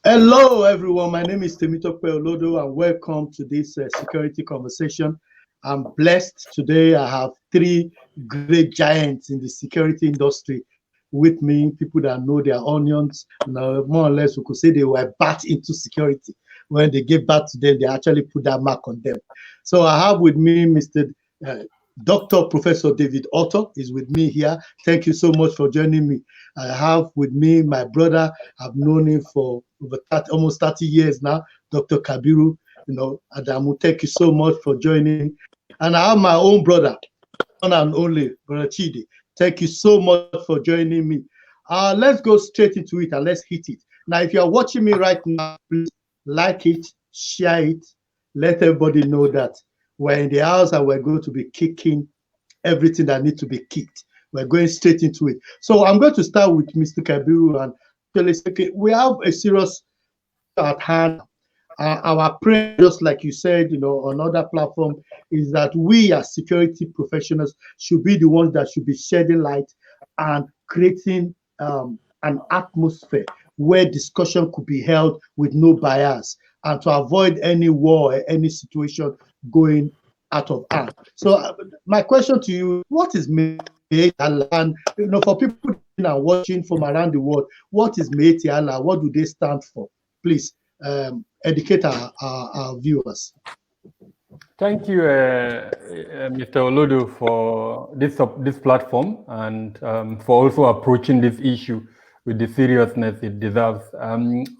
Hello, everyone. My name is Temitope Olodo, and welcome to this security conversation. I'm blessed today. I have three great giants in the security industry with me, people that know their onions. Now, more or less, we could say they were bat into security. When they gave back to them, they actually put that mark on them. So I have with me Mr. Uh, Dr. Professor David Otto is with me here. Thank you so much for joining me. I have with me my brother. I've known him for over 30, almost 30 years now, Dr. Kabiru. Adamu, thank you so much for joining. And I have my own brother, one and only, Brother Chidi. Thank you so much for joining me. Let's go straight into it and let's hit it. Now, if you're watching me right now, please like it, share it, let everybody know that we're in the house and we're going to be kicking everything that needs to be kicked. We're going straight into it. So I'm going to start with Mr. Kabiru and actually say, okay, we have a serious at hand. Our prayer, just like you said, on other platform, is that we as security professionals should be the ones that should be shedding light and creating an atmosphere where discussion could be held with no bias and to avoid any war or any situation going out of hand. So my question to you, what is Miyetti Allah? And for people watching from around the world, what is Miyetti Allah? What do they stand for? Please educate our viewers. Thank you, Mr. Olodo, for this platform and for also approaching this issue with the seriousness it deserves.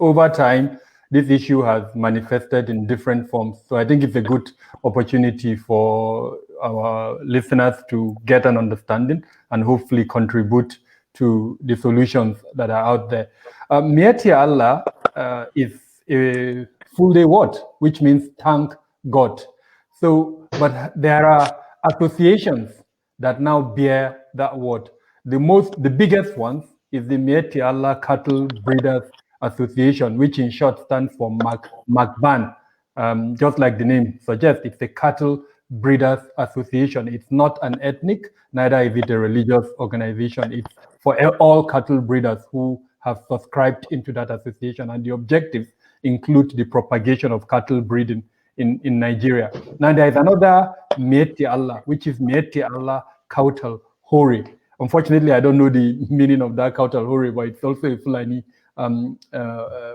Over time, this issue has manifested in different forms. So I think it's a good opportunity for our listeners to get an understanding and hopefully contribute to the solutions that are out there. Miyetti Allah is a full day word, which means thank God. So, but there are associations that now bear that word. The biggest ones is the Miyetti Allah Cattle Breeders Association, which in short stands for MACBAN. Just like the name suggests, it's a cattle breeders association. It's not an ethnic, neither is it a religious organization. It's for all cattle breeders who have subscribed into that association, and the objectives include the propagation of cattle breeding in Nigeria. Now there is another Miyetti Allah, which is Miyetti Allah Kautal Hori. Unfortunately, I don't know the meaning of that Kautal Hori, but it's also a Fulani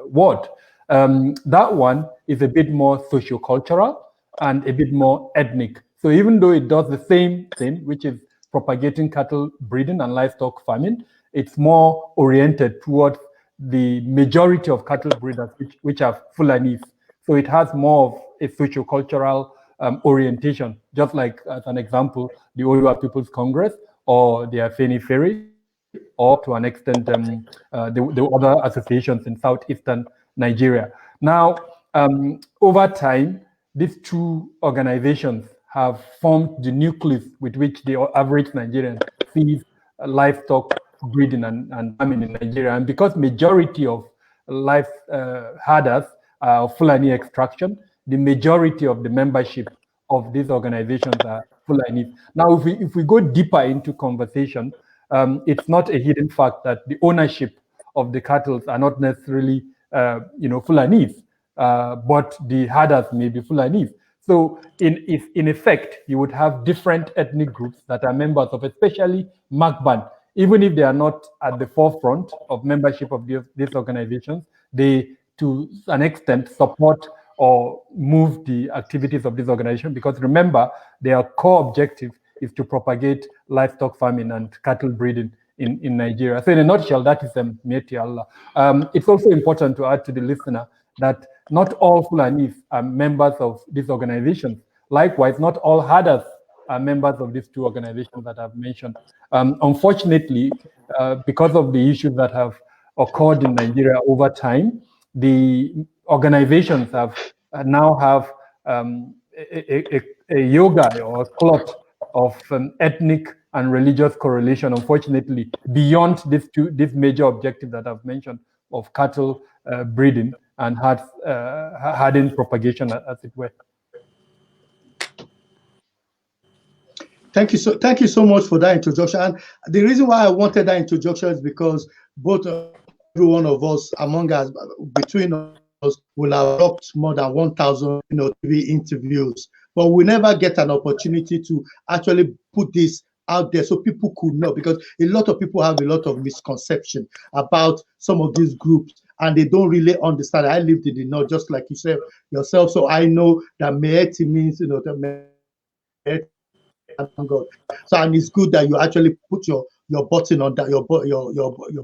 word. That one is a bit more socio-cultural and a bit more ethnic. So even though it does the same thing, which is propagating cattle breeding and livestock farming, it's more oriented towards the majority of cattle breeders, which are Fulanis. So it has more of a socio-cultural orientation, just like, as an example, the Oyo People's Congress or the Afenifere, or to an extent, the other associations in southeastern Nigeria. Now, over time, these two organizations have formed the nucleus with which the average Nigerian sees livestock breeding and farming in Nigeria. And because majority of life herders are Fulani extraction, the majority of the membership of these organizations are Fulani. Now, if we go deeper into conversation, it's not a hidden fact that the ownership of the cattle are not necessarily, Fulanese, but the herders may be Fulanese. So in effect, you would have different ethnic groups that are members of, especially MACBAN. Even if they are not at the forefront of membership of these organizations, they, to an extent, support or move the activities of this organization, because remember, their core objective is to propagate livestock farming and cattle breeding in Nigeria. So in a nutshell, that is Miyetti Allah. It's also important to add to the listener that not all Fulanis are members of these organizations. Likewise, not all herders are members of these two organizations that I've mentioned. Unfortunately, because of the issues that have occurred in Nigeria over time, the organizations now have a yoga or a cloth of ethnic and religious correlation, unfortunately, beyond this major objective that I've mentioned of cattle breeding and herding propagation, as it were. Thank you so much for that introduction. And the reason why I wanted that introduction is because both one of us, among us, between us, will have locked more than 1,000, TV interviews, but we never get an opportunity to actually put this out there so people could know, because a lot of people have a lot of misconception about some of these groups and they don't really understand. I lived in the north, just like you said yourself, so I know that Miyetti means, that God. So, and it's good that you actually put your button on that, your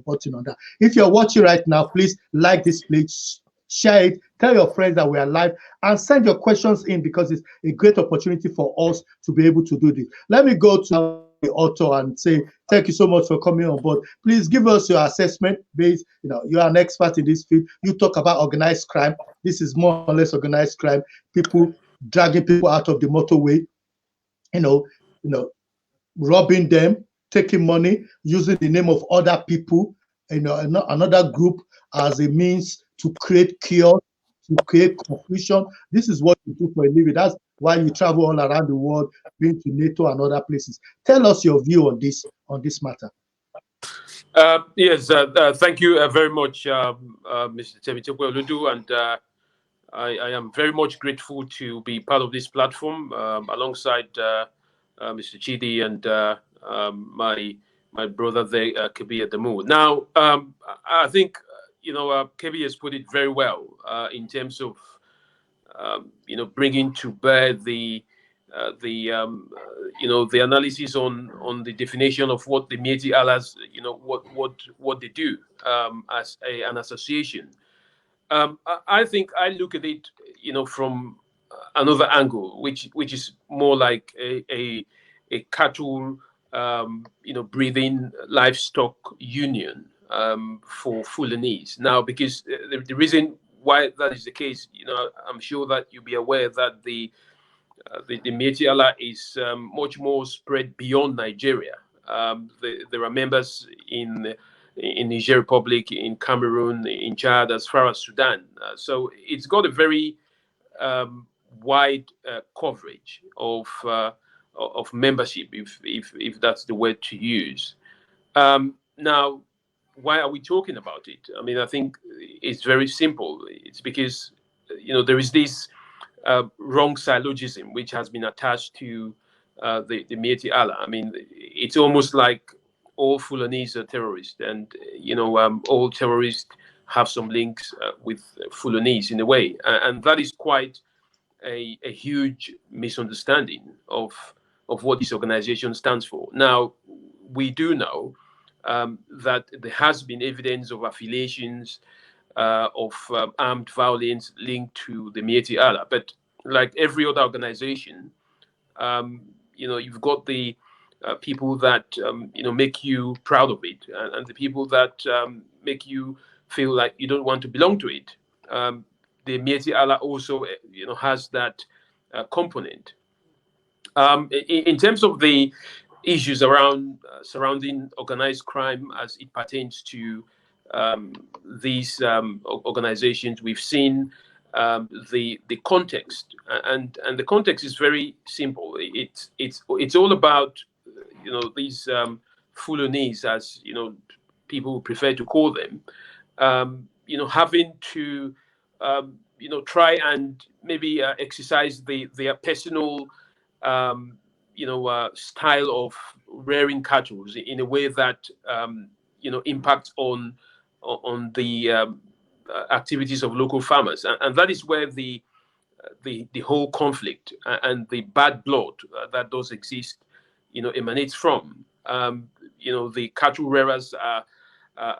button on that. If you're watching right now, please like this page, share it, tell your friends that we are live, and send your questions in, because it's a great opportunity for us to be able to do this. Let me go to the author and say thank you so much for coming on board. Please give us your assessment based. You're an expert in this field. You talk about organized crime. This is more or less organized crime. People dragging people out of the motorway, robbing them, taking money, using the name of other people, another group as a means to create chaos, to create confusion. This is what you do for a living. That's why you travel all around the world, been to NATO and other places. Tell us your view on this matter. Yes, thank you very much, Mr. Temitope Oludu, and I am very much grateful to be part of this platform alongside Mr. Chidi and my brother there, Kebi Adamu. Now, I think Kebi has put it very well in terms of bringing to bear the analysis on the definition of what the Miyetti Allahs, what they do as an association. I think I look at it, from another angle, which is more like a cattle, breeding livestock union for Fulanese. Now, because the reason why that is the case, I'm sure that you'll be aware that the Miyetti Allah is much more spread beyond Nigeria. There are members in Niger Republic, in Cameroon, in Chad, as far as Sudan. So it's got a very wide coverage of membership, if that's the word to use. Now, why are we talking about it? I mean, I think it's very simple. It's because there is this wrong syllogism which has been attached to the Miyetti Allah. I mean, it's almost like all Fulanese are terrorists, and all terrorists have some links with Fulanese in a way, and that is quite a huge misunderstanding of what this organization stands for. Now, we do know that there has been evidence of affiliations of armed violence linked to the Miyetti Allah, but like every other organization, you've got the people that make you proud of it, and the people that make you feel like you don't want to belong to it. The Miyetti Allah also, has that component. In terms of the issues around surrounding organized crime as it pertains to these organizations, we've seen the context, and the context is very simple. It's all about these Fulanese, as people prefer to call them, having to try and maybe exercise their personal style of rearing cattle in a way that impacts on the activities of local farmers, and that is where the whole conflict and the bad blood that does exist, emanates from. The cattle rearers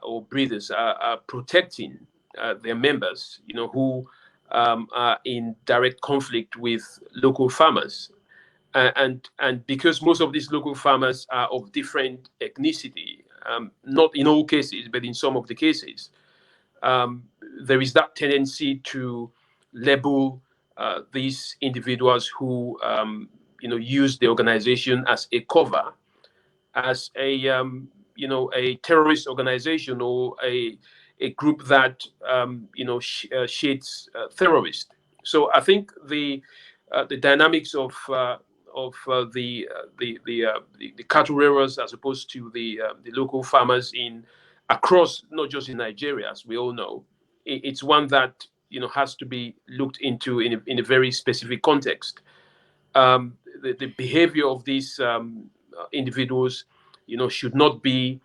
or breeders are protecting their members, who are in direct conflict with local farmers. And because most of these local farmers are of different ethnicity, not in all cases, but in some of the cases, there is that tendency to label these individuals who, use the organization as a cover, as a terrorist organization, or a group that shades terrorist. So I think the dynamics of the cattle rearers as opposed to the local farmers in across, not just in Nigeria, as we all know. It's one that has to be looked into in a very specific context. The behavior of these individuals, should not be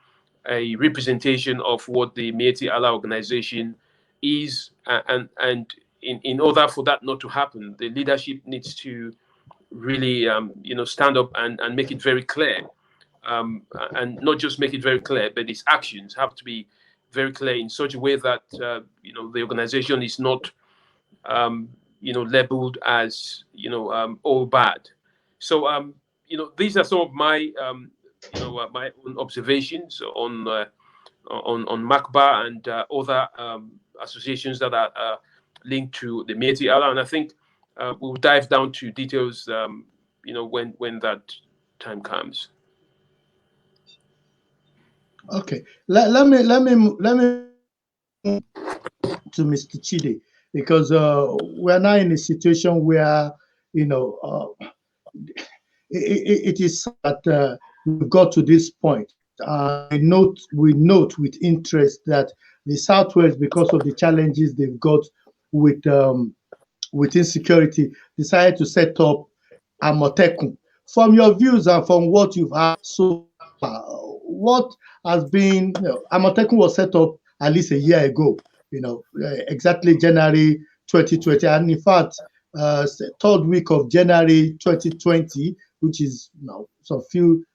a representation of what the Miyetti Allah organization is, and in order for that not to happen, the leadership needs to really stand up and make it very clear, and not just make it very clear, but its actions have to be very clear in such a way that the organization is not labeled as all bad. So these are some of my my own observations on MACBA and other associations that are linked to the Miyetti Allah, and I think we'll dive down to details when that time comes. Okay, let me to Mr. Chidi, because we're now in a situation where it is that we got to this point. We note with interest that the Southwest, because of the challenges they've got with insecurity, decided to set up Amotekun. From your views and from what you've heard so far, what has been, Amotekun was set up at least a year ago, exactly January 2020, and in fact, third week of January 2020, which is some few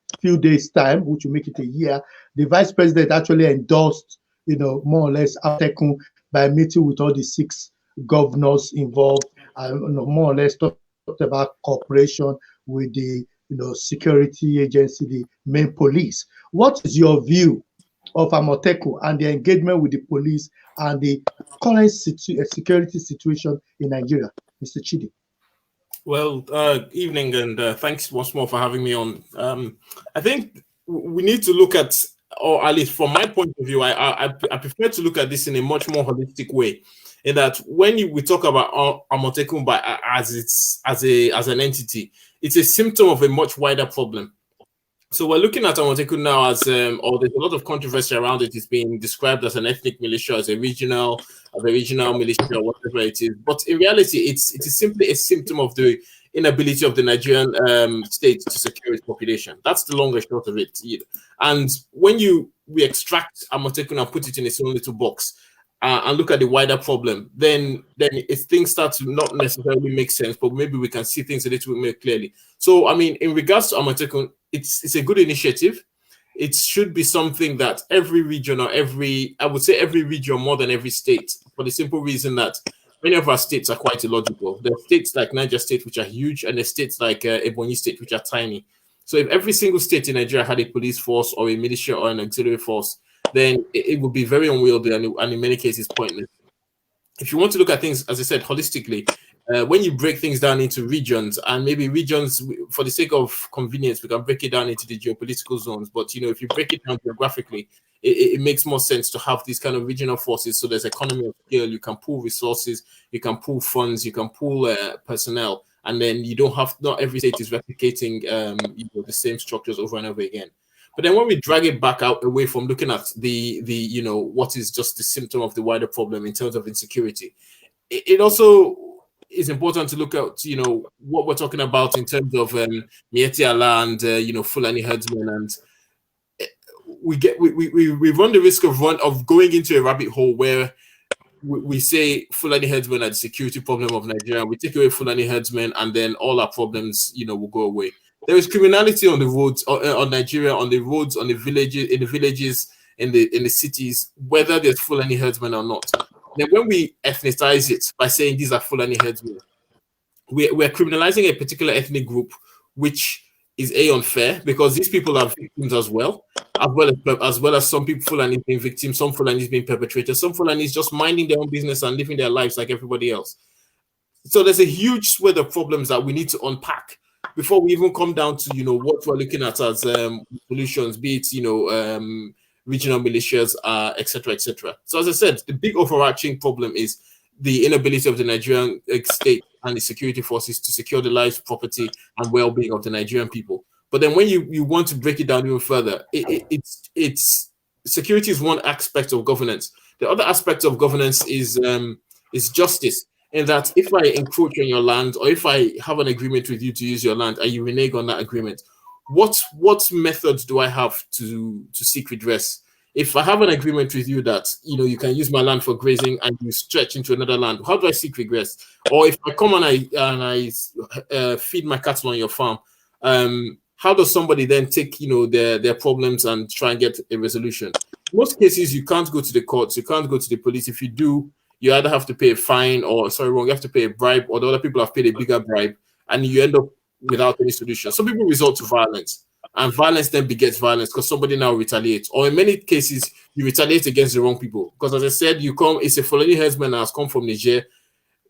days time, which will make it a year, the vice president actually endorsed, more or less Amotekun by meeting with all the 6 governors involved, and more or less talked about cooperation with the security agency, the main police. What is your view of Amotekun and the engagement with the police and the current security situation in Nigeria, Mr. Chidi? Well, evening, and thanks once more for having me on. I think we need to look at, or at least from my point of view, I prefer to look at this in a much more holistic way. In that, when we talk about Amotekun as an entity, it's a symptom of a much wider problem. So we're looking at Amotekun now as, or there's a lot of controversy around it. It's being described as an ethnic militia, as a regional militia, or whatever it is. But in reality, it is simply a symptom of the inability of the Nigerian state to secure its population. That's the long and short of it. And when we extract Amotekun and put it in its own little box, and look at the wider problem, then if things start to not necessarily make sense, but maybe we can see things a little bit more clearly. So, I mean, in regards to Amotekun, it's a good initiative. It should be something that every region, or I would say every region more than every state, for the simple reason that many of our states are quite illogical. There are states like Niger State, which are huge, and there are states like Ebonyi State, which are tiny. So if every single state in Nigeria had a police force or a militia or an auxiliary force, then it would be very unwieldy and in many cases pointless. If you want to look at things, as I said, holistically, when you break things down into regions, and maybe regions, for the sake of convenience, we can break it down into the geopolitical zones. But, if you break it down geographically, it makes more sense to have these kind of regional forces. So there's economy of scale, you can pool resources, you can pool funds, you can pool personnel, and then you don't have, not every state is replicating the same structures over and over again. But then when we drag it back out away from looking at the what is just the symptom of the wider problem in terms of insecurity, it also is important to look at what we're talking about in terms of Miyetti Allah and Fulani herdsmen, and we run the risk of going into a rabbit hole where we say Fulani herdsmen are the security problem of Nigeria. We take away Fulani herdsmen, and then all our problems will go away. There is criminality on the roads, on Nigeria, on the roads, in the villages, in the cities, whether there's Fulani herdsmen or not. Then when we ethnicize it by saying these are Fulani herdsmen, we're criminalizing a particular ethnic group, which is unfair, because these people are victims as well as some people Fulani being victims, some Fulani being perpetrators, some Fulani just minding their own business and living their lives like everybody else. So there's a huge swathe of problems that we need to unpack before we even come down to what we're looking at as solutions, be it regional militias, etc., etc. So as I said, the big overarching problem is the inability of the Nigerian state and the security forces to secure the lives, property, and well-being of the Nigerian people. But then when you want to break it down even further, it's security is one aspect of governance. The other aspect of governance is justice. In that, if I encroach on your land, or if I have an agreement with you to use your land and you renege on that agreement, what methods do I have to seek redress? If I have an agreement with you that you can use my land for grazing and you stretch into another land, how do I seek redress? Or if I come and I feed my cattle on your farm, how does somebody then take their problems and try and get a resolution? In most cases, you can't go to the courts, you can't go to the police. If you do, you either have to pay a fine you have to pay a bribe, or the other people have paid a bigger bribe, and you end up without any solution. Some people resort to violence, and violence then begets violence because somebody now retaliates. Or in many cases, you retaliate against the wrong people. Because as I said, it's a Fulani herdsman that has come from Niger,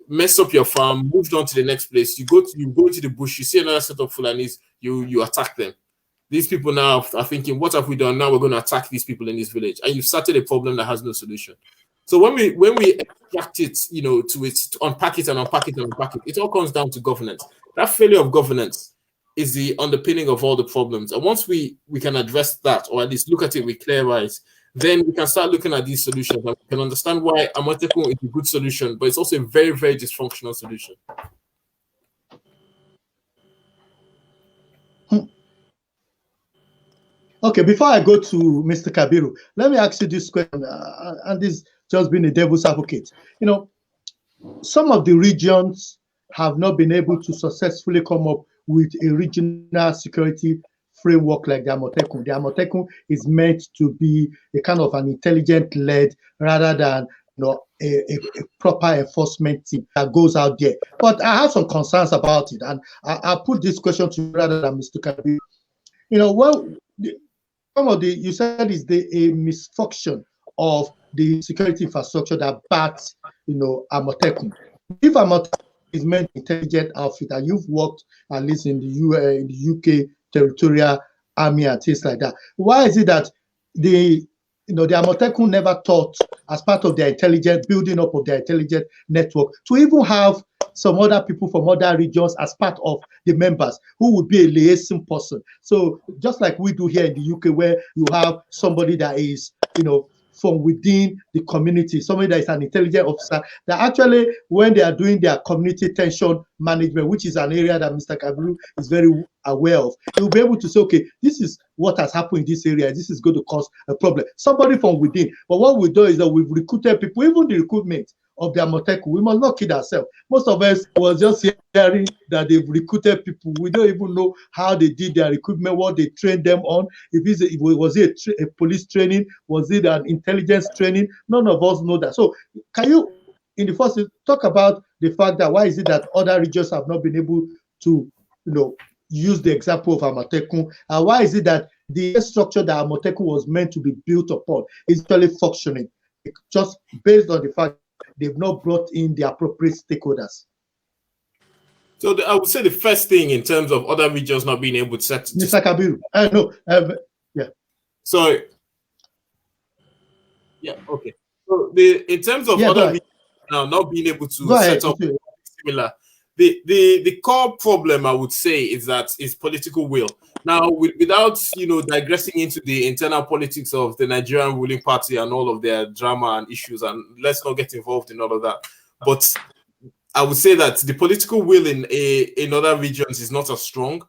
messed up your farm, moved on to the next place. You go to the bush, you see another set of Fulanis, you attack them. These people now are thinking, what have we done? Now we're going to attack these people in this village. And you've started a problem that has no solution. So when we extract it, to unpack it and unpack it and unpack it, it all comes down to governance. That failure of governance is the underpinning of all the problems. And once we can address that, or at least look at it with clear eyes, then we can start looking at these solutions and we can understand why Amotekun is a good solution, but it's also a very, very dysfunctional solution. Okay, before I go to Mr. Kabiru, let me ask you this question, and this just being a devil's advocate. Some of the regions have not been able to successfully come up with a regional security framework like the Amotekun. The Amotekun is meant to be a kind of an intelligent-led rather than a proper enforcement team that goes out there. But I have some concerns about it, and I'll put this question to you rather than Mr. Kabiru. You said is a misfunction of the security infrastructure that bats, Amotekun. If Amotekun is meant intelligent outfit, and you've worked at least in the UK territorial army and things like that, why is it that the Amotekun never thought, as part of their building up of their intelligence network, to even have some other people from other regions as part of the members who would be a liaison person? So just like we do here in the UK, where you have somebody that is, from within the community, somebody that is an intelligence officer, that actually, when they are doing their community tension management, which is an area that Mr. Kabiru is very aware of, he will be able to say, okay, this is what has happened in this area, this is going to cause a problem. Somebody from within. But what we do is that we've recruited people, even the recruitment of the Amotekun, we must not kid ourselves. Most of us was just hearing that they've recruited people. We don't even know how they did their recruitment, what they trained them on. Was it a police training? Was it an intelligence training? None of us know that. So can you, in the first, talk about the fact that why is it that other regions have not been able to, use the example of Amotekun, and why is it that the structure that Amotekun was meant to be built upon is actually functioning, just based on the fact they've not brought in the appropriate stakeholders? So I would say the first thing in terms of other regions not being able to set... Mr. Kabiru, yeah. So, yeah, okay. So in terms of other regions now not being able to set up similar, the core problem, I would say, is political will. Now, without digressing into the internal politics of the Nigerian ruling party and all of their drama and issues, and let's not get involved in all of that. But I would say that the political will in other regions is not as strong.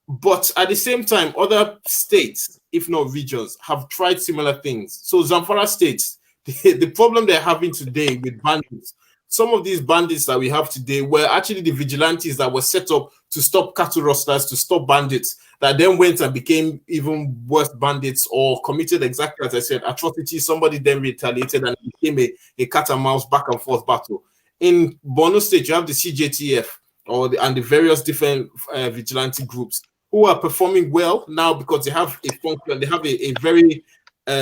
But at the same time, other states, if not regions, have tried similar things. So Zamfara states, the problem they're having today with bandits, some of these bandits that we have today were actually the vigilantes that were set up to stop cattle rustlers, to stop bandits, that then went and became even worse bandits or committed, exactly as I said, atrocities. Somebody then retaliated and it became a cat and mouse back and forth battle. In Borno State, you have the CJTF and the various different vigilante groups who are performing well now because they have a function, they have a very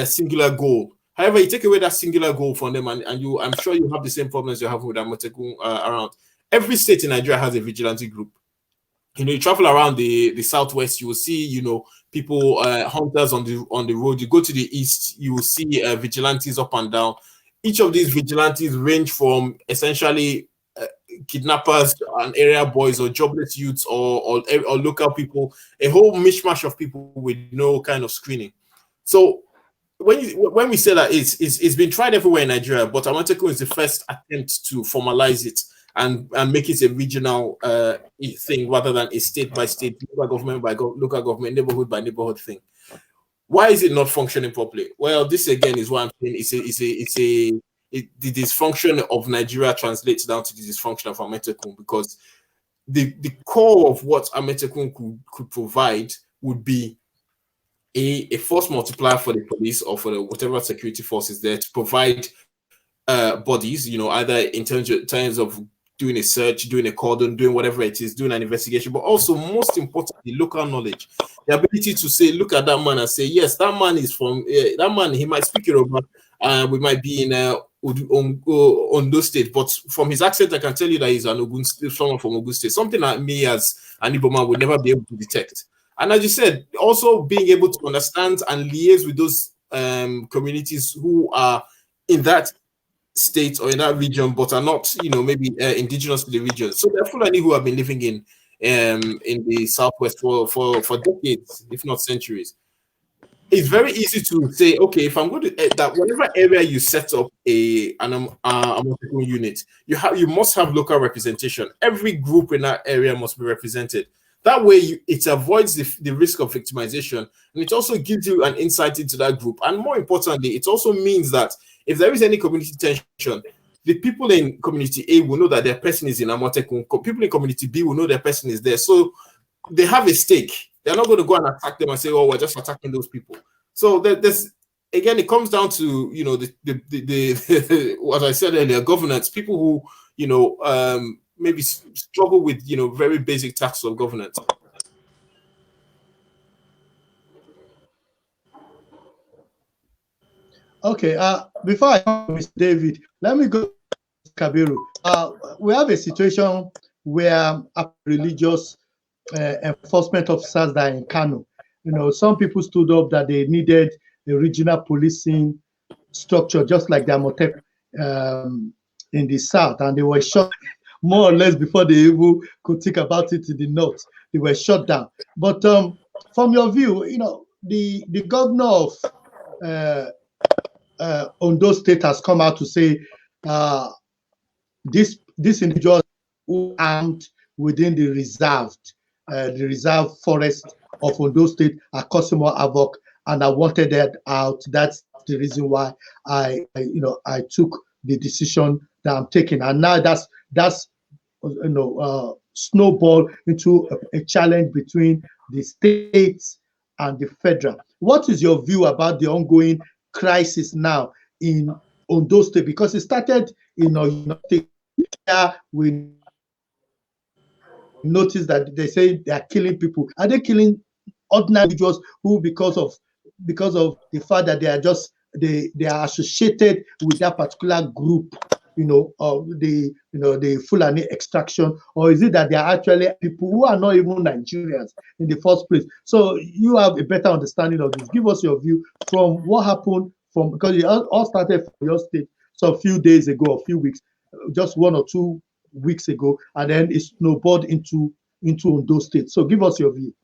singular goal. However, you take away that singular goal from them, and I'm sure you have the same problems you have with Amotekun around. Every state in Nigeria has a vigilante group. You travel around the southwest, you will see, people, hunters on the road. You go to the east, you will see vigilantes up and down. Each of these vigilantes range from essentially kidnappers and area boys or jobless youths or local people, a whole mishmash of people with no kind of screening. So when we say that it's been tried everywhere in Nigeria, but Amotekun is the first attempt to formalize it and make it a regional thing rather than a state by state, local government by local government, neighborhood by neighborhood thing. Why is it not functioning properly? Well, this again is what I'm saying. The dysfunction of Nigeria translates down to the dysfunction of Amotekun, because the core of what Amotekun could provide would be a force multiplier for the police or for the whatever security force is there to provide bodies, either in terms of doing a search, doing a cordon, doing whatever it is, doing an investigation, but also most importantly, local knowledge, the ability to say, look at that man and say, yes, that man is from that man. He might speak Yoruba, we might be in Ondo State, but from his accent, I can tell you that he's someone from Ogun State. Something that me as an Igbo man would never be able to detect. And as you said, also being able to understand and liaise with those communities who are in that state or in that region, but are not, maybe indigenous to the region. So there are Fulani who have been living in the southwest for decades, if not centuries. It's very easy to say, okay, if I'm going to that whatever area you set up an Amotekun unit, you must have local representation. Every group in that area must be represented. That way, it avoids the risk of victimization, and it also gives you an insight into that group. And more importantly, it also means that if there is any community tension, the people in community A will know that their person is in Amotekun. People in community B will know their person is there. So they have a stake. They're not going to go and attack them and say, "Oh, we're just attacking those people." So there's again, it comes down to the what I said earlier, governance. People who maybe struggle with very basic tasks of governance. Okay. Before I come to Mr. David, let me go to Kabiru. We have a situation where religious enforcement officers that are in Kano. Some people stood up that they needed a regional policing structure, just like the Amotekun in the south, and they were shot more or less before they even could think about it in the north. They were shut down. But from your view, the governor of Ondo State has come out to say this individual who armed within the reserve forest of Ondo State are causing more havoc, and I wanted that out. That's the reason why I took the decision that I'm taking, and now that's snowball into a challenge between the states and the federal. What is your view about the ongoing crisis now in Ondo State? Because it started in Ondo State. We notice that they say they are killing people. Are they killing ordinary individuals who, because of the fact that they are associated with that particular group, of the Fulani extraction, or is it that they are actually people who are not even Nigerians in the first place? So you have a better understanding of this. Give us your view from what happened because it all started from your state, so a few days ago, a few weeks, just 1 or 2 weeks ago, and then it snowballed into Ondo State. So give us your view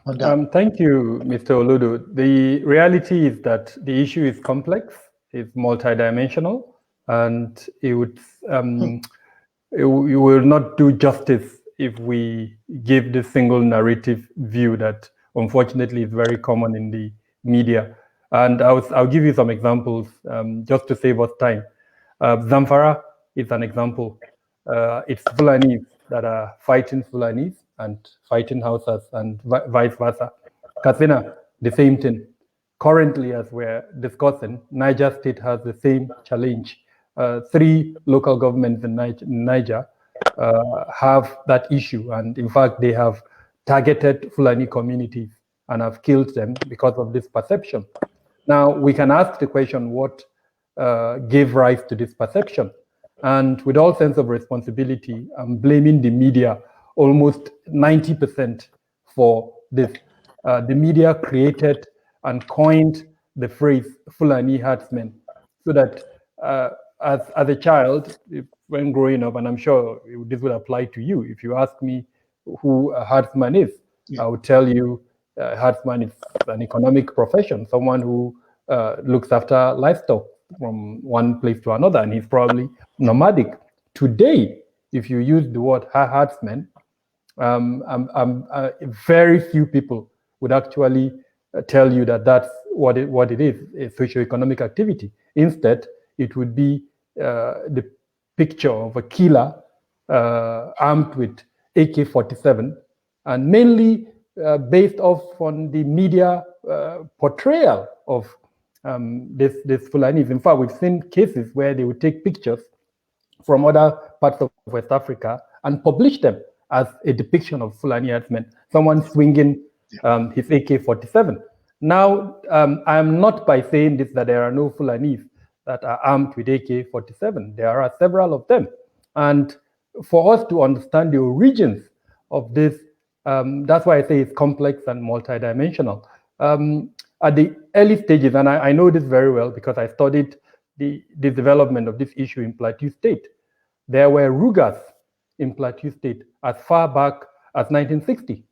on that. Thank you, Mr. Olodo. The reality is that the issue is complex, it's multidimensional, and you will not do justice if we give this single narrative view that unfortunately is very common in the media. And I'll give you some examples just to save us time. Zamfara is an example. It's Fulanis that are fighting Fulanis and fighting Hausas and vice versa. Katsina, the same thing. Currently, as we're discussing, Niger State has the same challenge. 3 local governments in Niger have that issue, and in fact, they have targeted Fulani communities and have killed them because of this perception. Now, we can ask the question, what gave rise to this perception? And with all sense of responsibility, I'm blaming the media almost 90% for this. The media created and coined the phrase Fulani herdsmen, so that as a child, when growing up, and I'm sure this would apply to you, if you ask me who a herdsman is, I would tell you herdsman is an economic profession, someone who looks after livestock from one place to another, and he's probably nomadic. Today, if you use the word herdsman, very few people would actually tell you that that's what it is, a socio-economic activity. Instead, it would be the picture of a killer armed with AK-47, and mainly based off on the media portrayal of this Fulanis. In fact, we've seen cases where they would take pictures from other parts of West Africa and publish them as a depiction of Fulani herdsmen, someone swinging his AK-47. Now, I am not by saying this that there are no Fulanis that are armed with AK-47. There are several of them. And for us to understand the origins of this, that's why I say it's complex and multidimensional. At the early stages, and I know this very well because I studied the development of this issue in Plateau State. There were Rugas in Plateau State as far back as 1960.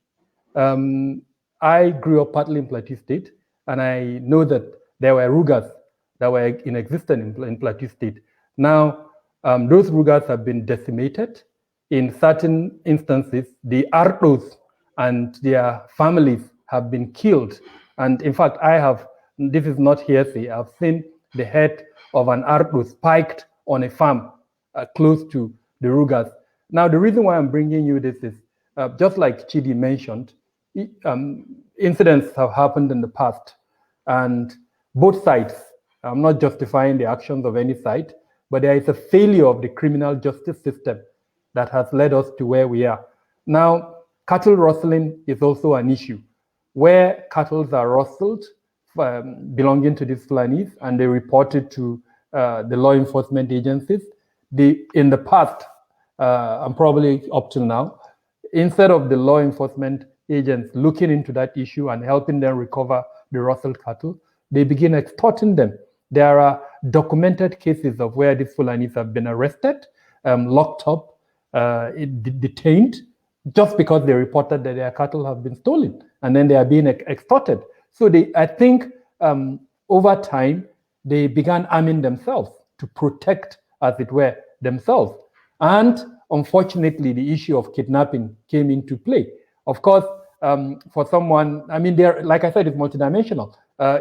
I grew up partly in Plateau State, and I know that there were Rugas that were in existence in Plateau State. Now, those Rugas have been decimated. In certain instances, the Artos and their families have been killed. And in fact, this is not hearsay, I've seen the head of an Artos spiked on a farm close to the Rugas. Now, the reason why I'm bringing you this is, just like Chidi mentioned, incidents have happened in the past, and both sides, I'm not justifying the actions of any side, but there is a failure of the criminal justice system that has led us to where we are. Now, cattle rustling is also an issue, where cattle are rustled belonging to these Fulanis, and they reported to the law enforcement agencies. In the past, and probably up till now, instead of the law enforcement agents looking into that issue and helping them recover the rustled cattle, they begin extorting them. There are documented cases of where these Fulanis have been arrested, locked up, detained, just because they reported that their cattle have been stolen, and then they are being extorted. So I think over time, they began arming themselves to protect, as it were, themselves. And unfortunately, the issue of kidnapping came into play. Of course, for someone, I mean, like I said, it's multidimensional.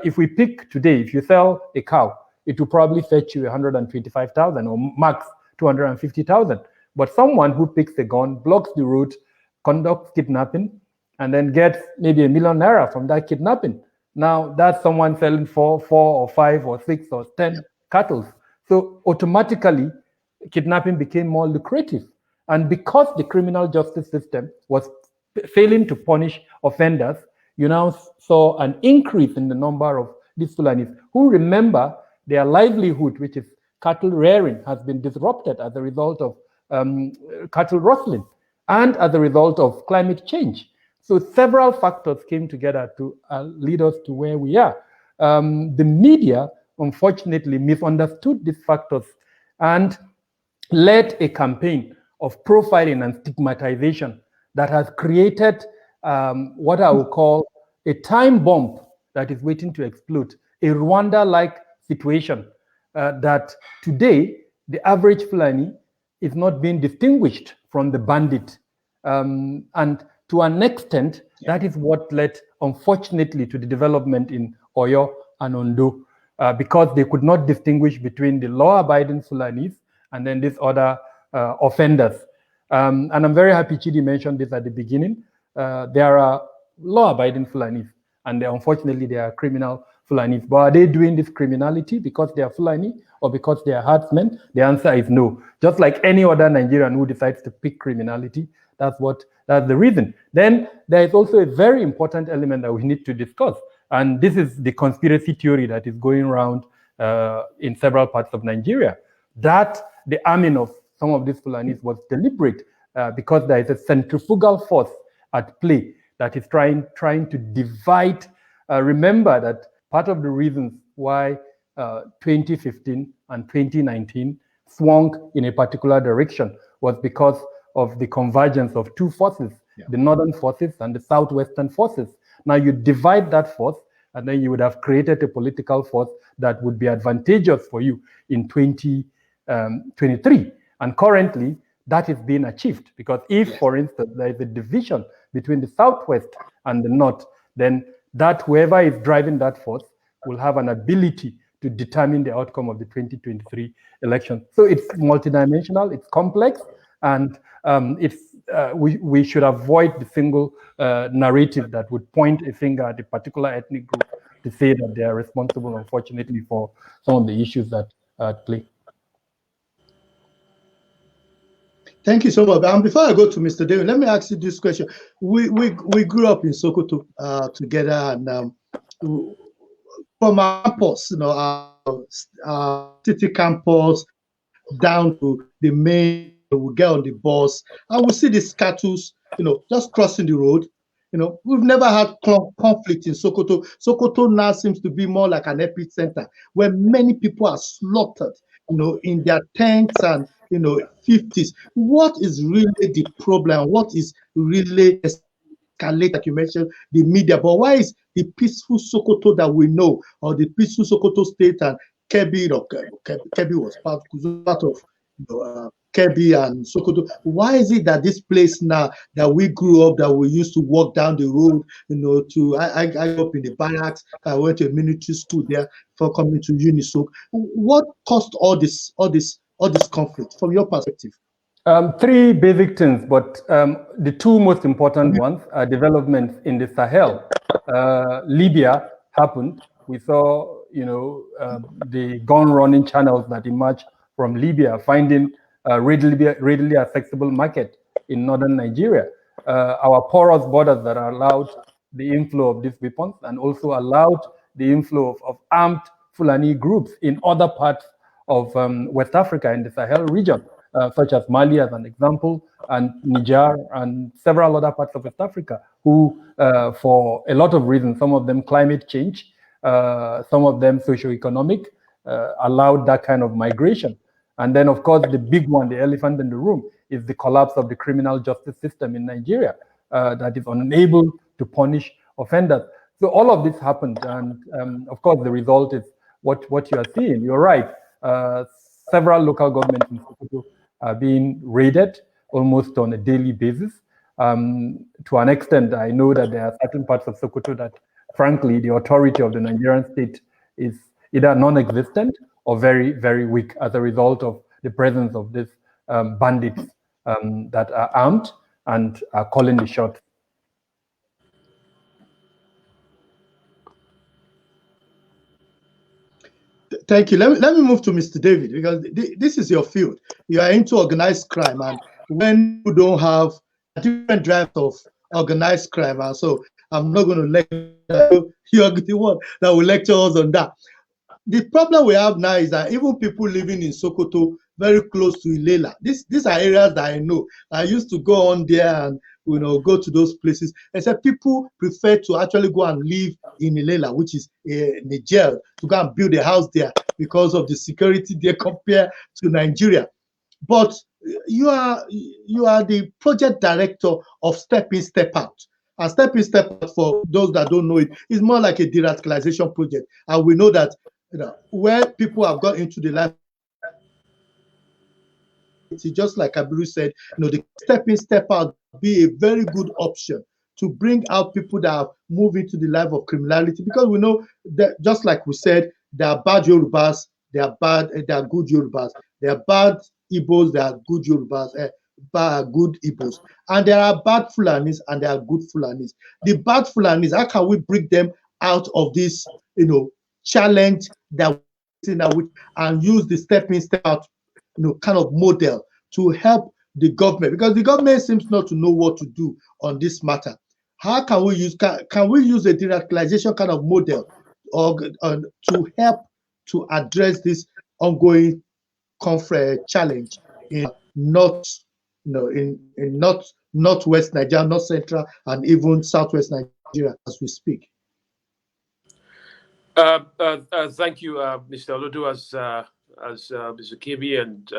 If we pick today, if you sell a cow, it will probably fetch you 125,000 or max 250,000. But someone who picks a gun, blocks the road, conducts kidnapping, and then gets maybe ₦1 million from that kidnapping. Now that's someone selling 4 or 5 or 6 or 10 cattle. So automatically, kidnapping became more lucrative. And because the criminal justice system was failing to punish offenders, you now saw an increase in the number of these Fulanis who, remember, their livelihood, which is cattle rearing, has been disrupted as a result of cattle rustling and as a result of climate change. So several factors came together to lead us to where we are. The media, unfortunately, misunderstood these factors and led a campaign of profiling and stigmatization that has created what I would call a time bomb that is waiting to explode, a Rwanda-like situation that today the average Fulani is not being distinguished from the bandit. And to an extent, that is what led, unfortunately, to the development in Oyo and Ondo, because they could not distinguish between the law-abiding Fulanis and then these other offenders. And I'm very happy Chidi mentioned this at the beginning. There are law-abiding Fulanis, and unfortunately there are criminal Fulanis. But are they doing this criminality because they are Fulani or because they are herdsmen? The answer is no. Just like any other Nigerian who decides to pick criminality, that's the reason. Then there is also a very important element that we need to discuss, and this is the conspiracy theory that is going around in several parts of Nigeria, that the arming of some of these Fulanis was deliberate because there is a centrifugal force at play that is trying to divide. Remember that part of the reasons why 2015 and 2019 swung in a particular direction was because of the convergence of two forces, the northern forces and the southwestern forces. Now you divide that force, and then you would have created a political force that would be advantageous for you in 2023. And currently, that is being achieved, because if, for instance, there is a division between the Southwest and the North, then that whoever is driving that force will have an ability to determine the outcome of the 2023 election. So it's multidimensional, it's complex, and we should avoid the single narrative that would point a finger at a particular ethnic group to say that they are responsible, unfortunately, for some of the issues that are at play. Thank you so much. And before I go to Mr. David, let me ask you this question. We grew up in Sokoto together, and from our campus, our city campus down to the main, we get on the bus and we see the scatters, just crossing the road. We've never had conflict in Sokoto. Sokoto now seems to be more like an epicenter where many people are slaughtered, in their tents and 50s. What is really the problem? What is really escalated? Like you mentioned, the media, but why is the peaceful Sokoto that we know, or the peaceful Sokoto state, and Kebbi was part of Kebbi and Sokoto, why is it that this place now that we grew up, that we used to walk down the road, I grew up in the barracks, I went to a military school there for coming to Unisok. What caused all this conflict from your perspective? Three basic things, but the two most important ones are developments in the Sahel. Libya happened. We saw, the gun-running channels that emerged from Libya, finding a readily accessible market in northern Nigeria. Our porous borders that allowed the inflow of these weapons, and also allowed the inflow of armed Fulani groups in other parts of West Africa, in the Sahel region, such as Mali as an example, and Niger, and several other parts of West Africa, who, for a lot of reasons, some of them climate change, some of them socioeconomic, allowed that kind of migration. And then, of course, the big one, the elephant in the room, is the collapse of the criminal justice system in Nigeria that is unable to punish offenders. So all of this happened, and of course, the result is what you are seeing. You're right. Several local governments in Sokoto are being raided almost on a daily basis. To an extent, I know that there are certain parts of Sokoto that, frankly, the authority of the Nigerian state is either non-existent or very, very weak as a result of the presence of these bandits that are armed and are calling the shots. Thank you. Let me move to Mr. David, because this is your field. You are into organized crime, and when you don't have different drives of organized crime, and so I'm not going to lecture you. Are the one that will lecture us on that. The problem we have now is that even people living in Sokoto, very close to Ilela, these are areas that I know. I used to go on there and go to those places. I said people prefer to actually go and live in Ilela, which is Niger, to go and build a house there because of the security there compared to Nigeria. But you are the project director of Step In, Step Out. And Step In, Step Out, for those that don't know it, is more like a de-radicalization project. And we know that where people have got into the life, it's just like Abiru said, the Step In, Step Out be a very good option to bring out people that have moved into the life of criminality, because we know that, just like we said, there are bad Yorubas, there are good Yorubas, there are bad Igbos, there are good Yorubas, good Igbos, and there are bad Fulanis and there are good Fulanis. The bad Fulanis, how can we bring them out of this, challenge that and use the Step In, Step Out, kind of model to help the government, because the government seems not to know what to do on this matter. How can we use can we use a de-radicalization kind of model or to help to address this ongoing challenge in northwest Nigeria, north central, and even southwest Nigeria as we speak? Thank you, Mr. Olodo, as Mr. Kebi and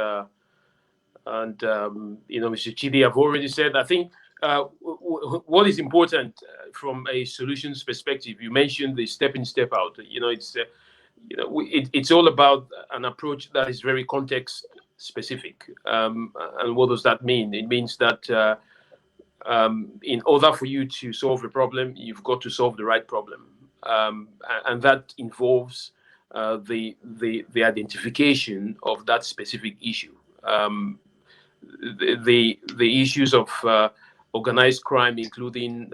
Mr. Chidi have already said. I think what is important from a solutions perspective, you mentioned the step in, step out. It's all about an approach that is very context specific. And what does that mean? It means that in order for you to solve a problem, you've got to solve the right problem, and that involves the identification of that specific issue. The issues of organized crime, including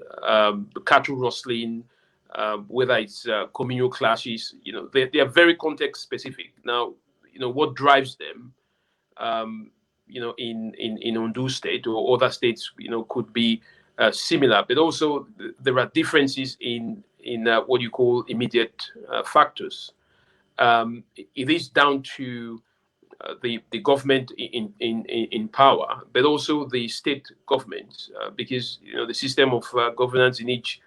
cattle rustling, whether it's communal clashes, they are very context specific. Now, what drives them, in Ondo State or other states, could be similar, but also there are differences in what you call immediate factors. It is down to the government in power, but also the state governments, because the system of governance in each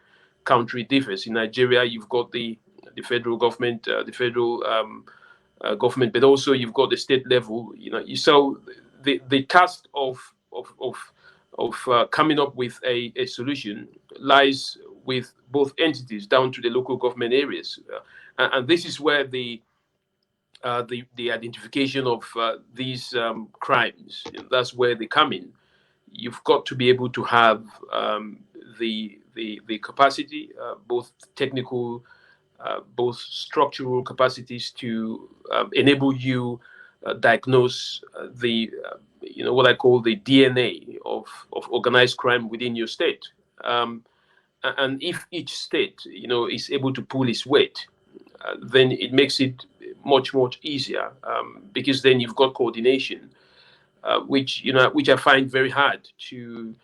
country differs. In Nigeria, you've got the federal government, government, but also you've got the state level. So the task of coming up with a solution lies with both entities down to the local government areas, and this is where the identification of these crimes, that's where they come in. You've got to be able to have the capacity, both technical, both structural capacities to enable you diagnose the what I call the DNA of organized crime within your state. And if each state is able to pull its weight, then it makes it much easier, because then you've got coordination, which I find very hard to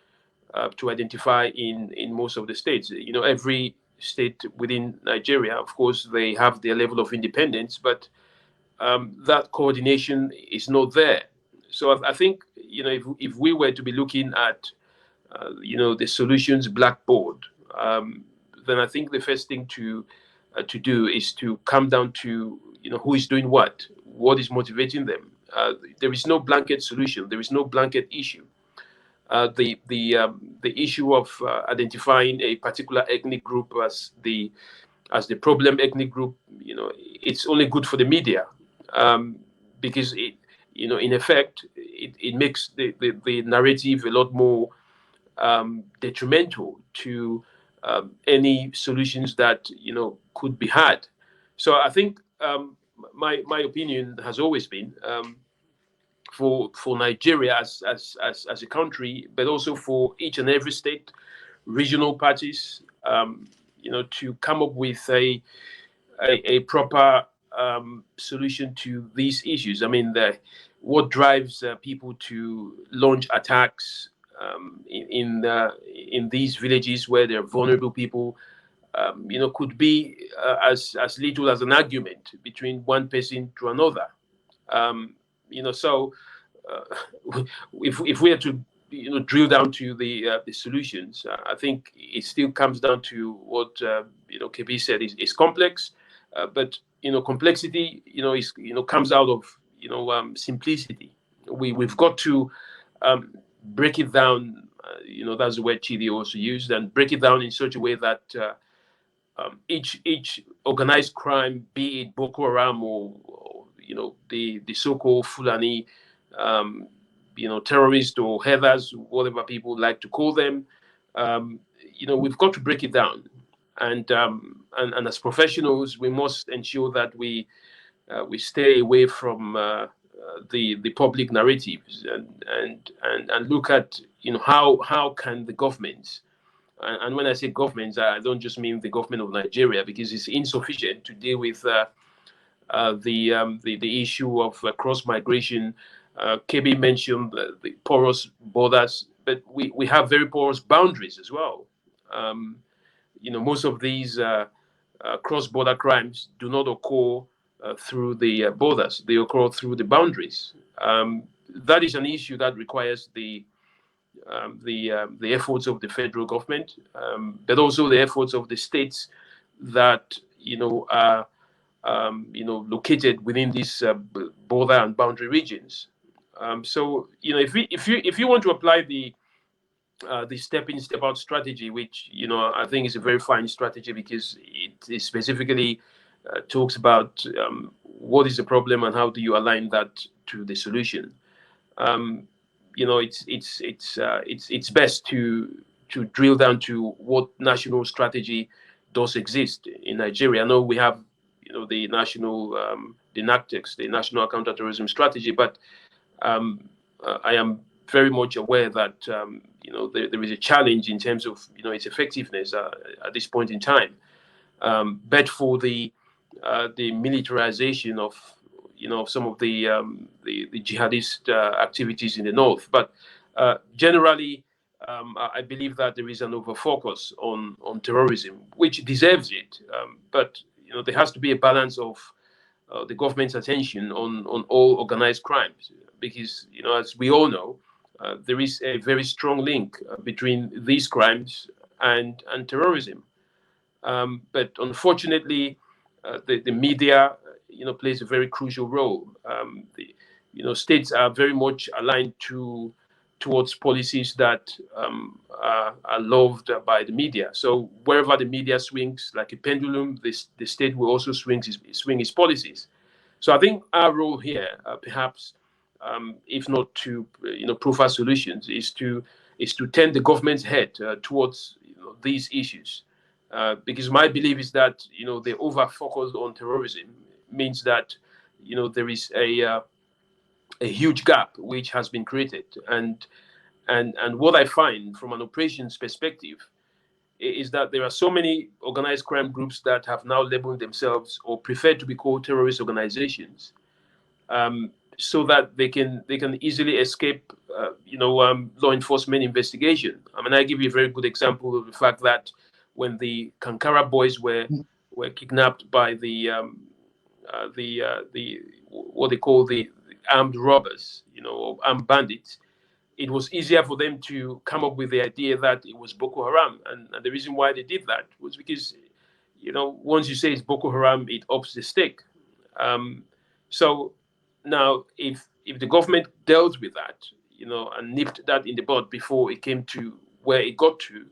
identify in most of the states. Every state within Nigeria, of course, they have their level of independence, but that coordination is not there. So I think if we were to be looking at the solutions blackboard, then I think the first thing to do is to come down to who is doing what is motivating them. There is no blanket solution. There is no blanket issue. The issue of identifying a particular ethnic group as the problem ethnic group, it's only good for the media, because it, in effect, it makes the narrative a lot more detrimental to any solutions that could be had. So I think my opinion has always been, for Nigeria as a country, but also for each and every state, regional parties, to come up with a proper solution to these issues. I mean, what drives people to launch attacks in these villages where there are vulnerable people, could be as little as an argument between one person to another. So if we are to drill down to the solutions, I think it still comes down to what KB said is complex, but complexity is comes out of simplicity. We've got to break it down. That's the word Chidi also used, and break it down in such a way that each organized crime, be it Boko Haram or the so-called Fulani, terrorists or heathers, whatever people like to call them, we've got to break it down, and as professionals, we must ensure that we stay away from the public narratives and look at how can the governments, and when I say governments, I don't just mean the government of Nigeria, because it's insufficient to deal with the issue of cross migration. KB mentioned the porous borders, but we have very porous boundaries as well. Most of these cross-border crimes do not occur through the borders; they occur through the boundaries. That is an issue that requires the efforts of the federal government, but also the efforts of the states that are located within these border and boundary regions. So if you want to apply the the step-in, step-out strategy, which I think is a very fine strategy because it specifically talks about what is the problem and how do you align that to the solution. It's best to drill down to what national strategy does exist in Nigeria. I know we have the national the NACTEX, the National Counterterrorism Strategy, but I am very much aware that there is a challenge in terms of its effectiveness at this point in time. But for the militarization of some of the jihadist activities in the north, but generally, I believe that there is an overfocus on terrorism, which deserves it. But there has to be a balance of the government's attention on all organized crimes, because as we all know, there is a very strong link between these crimes and terrorism. But unfortunately, the media plays a very crucial role. States are very much aligned towards policies that are loved by the media. So wherever the media swings like a pendulum, the state will also swing its policies. So I think our role here, perhaps, if not to profile solutions, is to turn the government's head towards these issues, because my belief is that the over focus on terrorism means that there is a huge gap which has been created, and what I find from an operations perspective is that there are so many organized crime groups that have now labeled themselves or prefer to be called terrorist organizations, so that they can easily escape law enforcement investigation. I mean, I give you a very good example of the fact that when the Kankara boys were kidnapped by the what they call the armed robbers, or armed bandits, it was easier for them to come up with the idea that it was Boko Haram. And the reason why they did that was because, once you say it's Boko Haram, it ups the stake. So now, if the government dealt with that, and nipped that in the bud before it came to where it got to,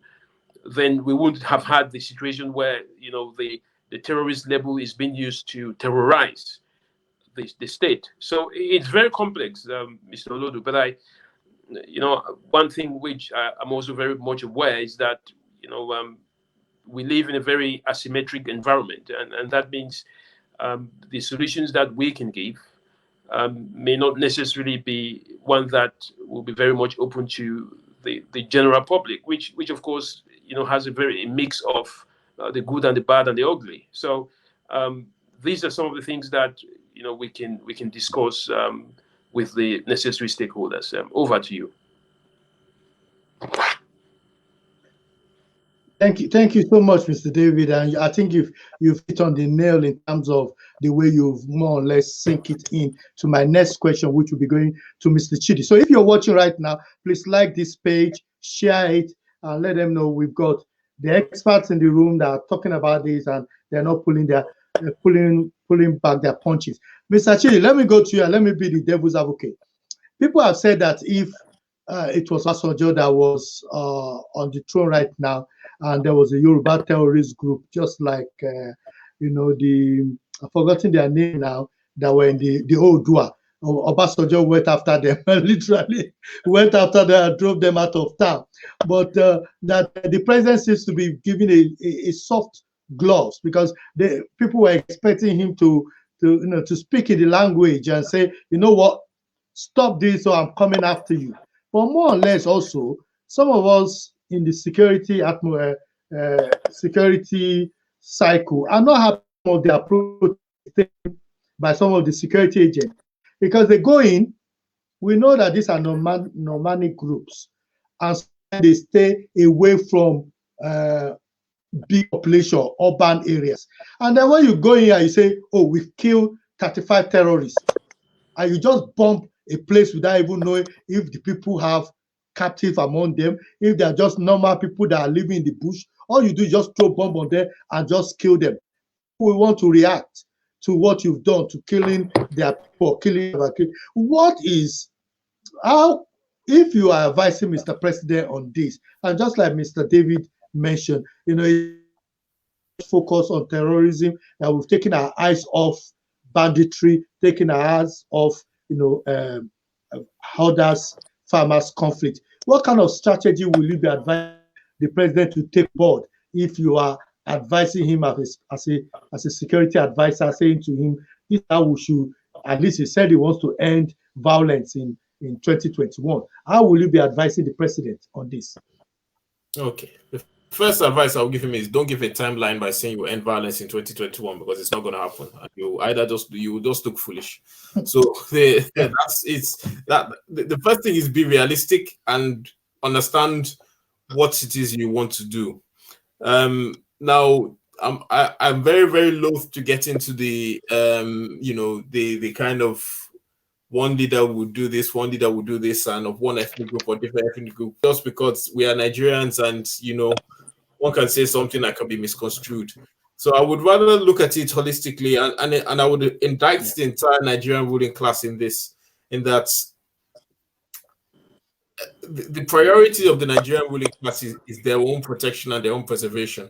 then we wouldn't have had the situation where, the terrorist label is being used to terrorize the state. So it's very complex, Mr. Olodu, but one thing which I'm also very much aware is that, we live in a very asymmetric environment, and that means the solutions that we can give may not necessarily be one that will be very much open to the general public, which of course, has a mix of the good and the bad and the ugly. So these are some of the things that we can discuss with the necessary stakeholders. Over to you. Thank you so much, Mr. David. And I think you've hit on the nail in terms of the way you've more or less sink it in to my next question, which will be going to Mr. Chidi. So if you're watching right now, please like this page, share it, and let them know we've got the experts in the room that are talking about this, and they're not pulling back their punches. Mr. Chidi, let me go to you and let me be the devil's advocate. People have said that if it was Asojo that was on the throne right now, and there was a Yoruba terrorist group, just like I've forgotten their name now, that were in the Oodua. Obasanjo went after them, literally went after them and drove them out of town. But that the president seems to be giving a soft gloves, because the people were expecting him to speak in the language and say, you know what, stop this, or I'm coming after you. But more or less, also, some of us in the security cycle are not happy with the approach by some of the security agents, because they go in. We know that these are nomadic groups, and they stay away from big population, urban areas. And then when you go in here, you say, "Oh, we've killed 35 terrorists," and you just bomb a place without even knowing if the people have captive among them, if they're just normal people that are living in the bush. All you do is just throw bomb on them and just kill them. We want to react to what you've done to killing their people, killing their kids. How if you are advising Mr. President on this, and just like Mr. David mentioned, focus on terrorism, that we've taken our eyes off banditry, taking our eyes off, others, farmers conflict. What kind of strategy will you be advising the president to take board if you are advising him as a security advisor, saying to him, this is how we should, at least he said he wants to end violence in 2021. How will you be advising the president on this? Okay. The first advice I'll give him is don't give a timeline by saying you end violence in 2021, because it's not going to happen. You will just look foolish. So the first thing is be realistic and understand what it is you want to do. Now I'm very, very loath to get into the the kind of one leader would do this, one leader would do this, and of one ethnic group or different ethnic group, just because we are Nigerians and one can say something that can be misconstrued. So I would rather look at it holistically, and I would indict the entire Nigerian ruling class in that the priority of the Nigerian ruling class is their own protection and their own preservation.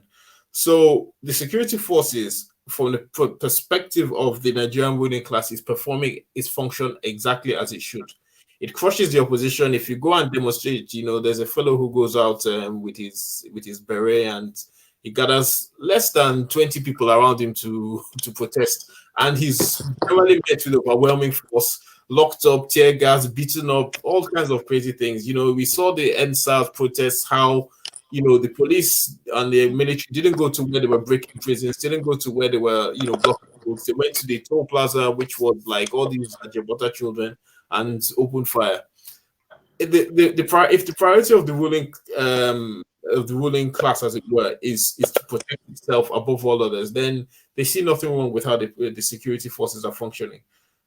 So the security forces, from the perspective of the Nigerian ruling class, is performing its function exactly as it should. It crushes the opposition. If you go and demonstrate, there's a fellow who goes out with his beret and he gathers less than 20 people around him to protest, and he's generally met with overwhelming force, locked up, tear gas, beaten up, all kinds of crazy things. We saw the NSAS protests, how the police and the military didn't go to where they were breaking prisons, didn't go to where they were, blocking roads. They went to the toll plaza, which was like all these Ajabota children, and opened fire. If the priority of the ruling class, as it were, is to protect itself above all others, then they see nothing wrong with how the security forces are functioning.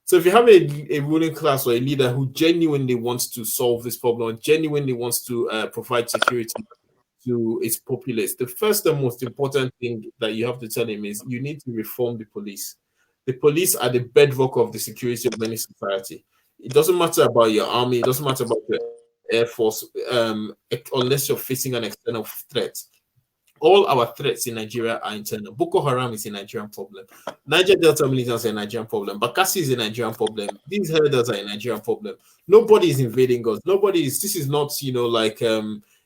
So if you have a ruling class or a leader who genuinely wants to solve this problem, or genuinely wants to provide security to its populace, the first and most important thing that you have to tell him is you need to reform the police. The police are the bedrock of the security of any society. It doesn't matter about your army, it doesn't matter about your air force, unless you're facing an external threat. All our threats in Nigeria are internal. Boko Haram is a Nigerian problem. Niger Delta militants are a Nigerian problem. Bakassi is a Nigerian problem. These herders are a Nigerian problem. Nobody is invading us. This is not, like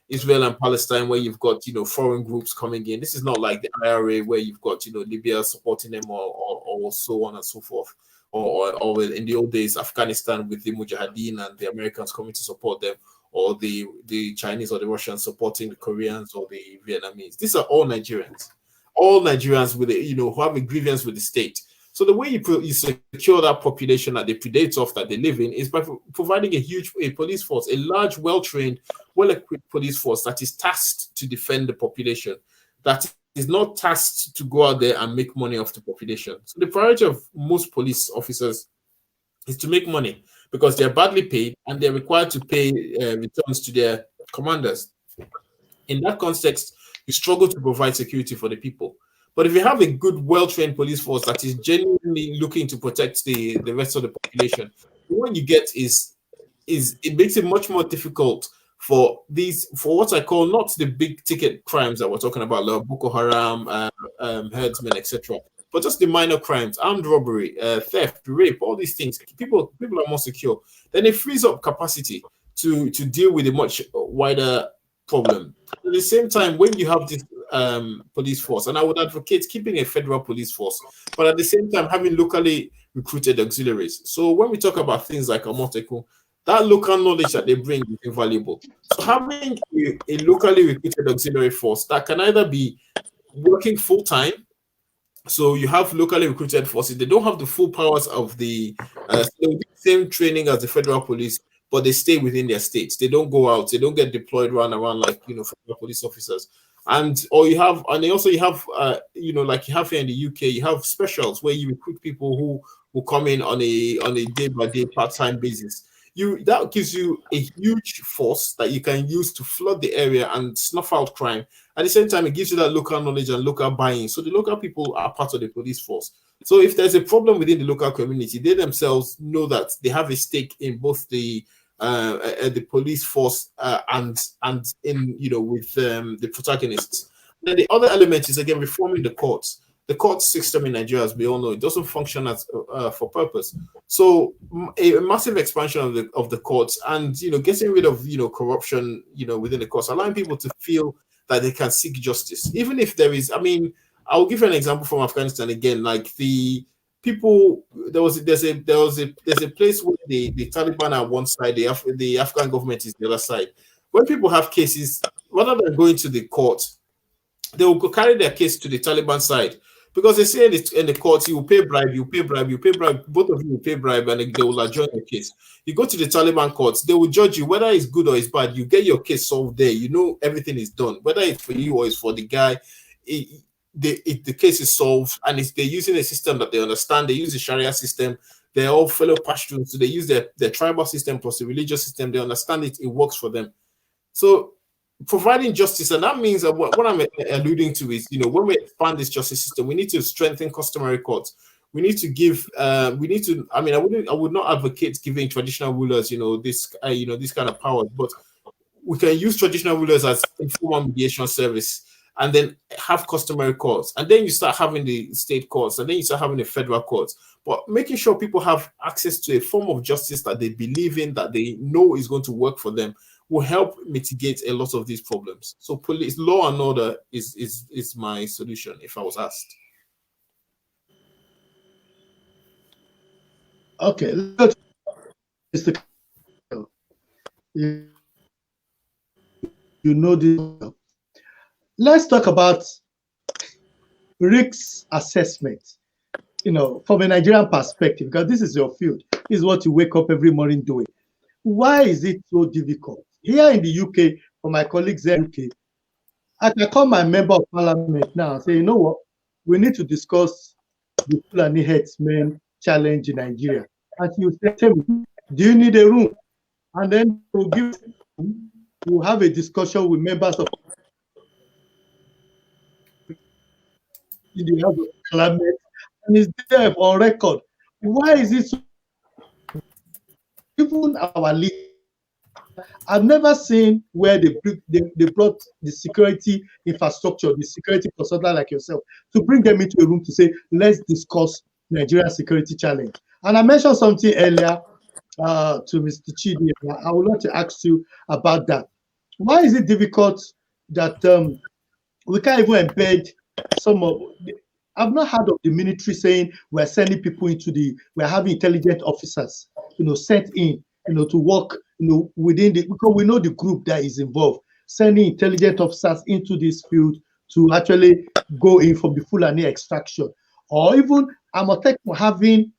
Israel and Palestine, where you've got, foreign groups coming in. This is not like the IRA, where you've got, Libya supporting them or so on and so forth. Or in the old days, Afghanistan with the Mujahideen and the Americans coming to support them, or the Chinese or the Russians supporting the Koreans or the Vietnamese. These are all Nigerians with who have a grievance with the state. So the way you secure that population that they predate off, that they live in, is by providing a police force, a large, well-trained, well-equipped police force that is tasked to defend the population, that is not tasked to go out there and make money off the population. So the priority of most police officers is to make money, because they're badly paid and they're required to pay returns to their commanders. In that context, you struggle to provide security for the people. But if you have a good, well-trained police force that is genuinely looking to protect the rest of the population, what you get is it makes it much more difficult for what I call not the big ticket crimes that we're talking about, like Boko Haram, herdsmen, etc., but just the minor crimes, armed robbery, theft, rape, all these things. People are more secure. Then it frees up capacity to deal with a much wider problem. At the same time, when you have this police force, and I would advocate keeping a federal police force, but at the same time having locally recruited auxiliaries. So when we talk about things like Amotekun, that local knowledge that they bring is invaluable. So having a locally recruited auxiliary force that can either be working full-time, so you have locally recruited forces, they don't have the full powers of the same training as the federal police, but they stay within their states. They don't go out, they don't get deployed around like federal police officers. And you have like you have here in the UK, you have specials where you recruit people who will come in on a day-by-day part-time basis. That gives you a huge force that you can use to flood the area and snuff out crime. At the same time, it gives you that local knowledge and local buying. So the local people are part of the police force. So if there's a problem within the local community, they themselves know that they have a stake in both the the police force and in with the protagonists. Then the other element is again reforming the courts. The court system in Nigeria, as we all know, it doesn't function as for purpose. So a massive expansion of the courts, and getting rid of corruption within the courts, allowing people to feel that they can seek justice, even if there is. I mean, I'll give you an example from Afghanistan again. Like the people, there's a place where the Taliban are one side, the Afghan government is the other side. When people have cases, rather than going to the court, they will carry their case to the Taliban side, because they say in the court, you will pay bribe, both of you will pay bribe, and they will adjourn your case. You go to the Taliban courts, they will judge you, whether it's good or it's bad. You get your case solved there. Everything is done. Whether it's for you or it's for the guy, the case is solved, and they're using a system that they understand. They use the Sharia system. They're all fellow Pashtuns, so they use their tribal system plus the religious system. They understand it. It works for them. So providing justice, and that means that what I'm alluding to is, when we expand this justice system, we need to strengthen customary courts. We need to give. I would not advocate giving traditional rulers, this kind of power, but we can use traditional rulers as informal mediation service, and then have customary courts, and then you start having the state courts, and then you start having the federal courts. But making sure people have access to a form of justice that they believe in, that they know is going to work for them, will help mitigate a lot of these problems. So police, law and order is my solution if I was asked. Okay, Mr. You know this. Let's talk about risk assessment, from a Nigerian perspective, because this is your field. This is what you wake up every morning doing. Why is it so difficult? Here in the UK, for my colleagues in the UK, I can call my member of parliament now and say, you know what, we need to discuss the Fulani herdsmen challenge in Nigeria. And she will say, tell me, do you need a room? And then we'll have a discussion with members of the House of Parliament, and it's there on record. Why is it so? Even our leaders, I've never seen where they brought the security infrastructure, the security consultant like yourself, to bring them into a room to say, let's discuss Nigeria security challenge. And I mentioned something earlier to Mr. Chidi. I would like to ask you about that. Why is it difficult that we can't even embed some of? I've not heard of the military saying we're sending people we're having intelligent officers, sent in, to work, within because we know the group that is involved, sending intelligent officers into this field to actually go in from the Fulani extraction, or even Amotekun having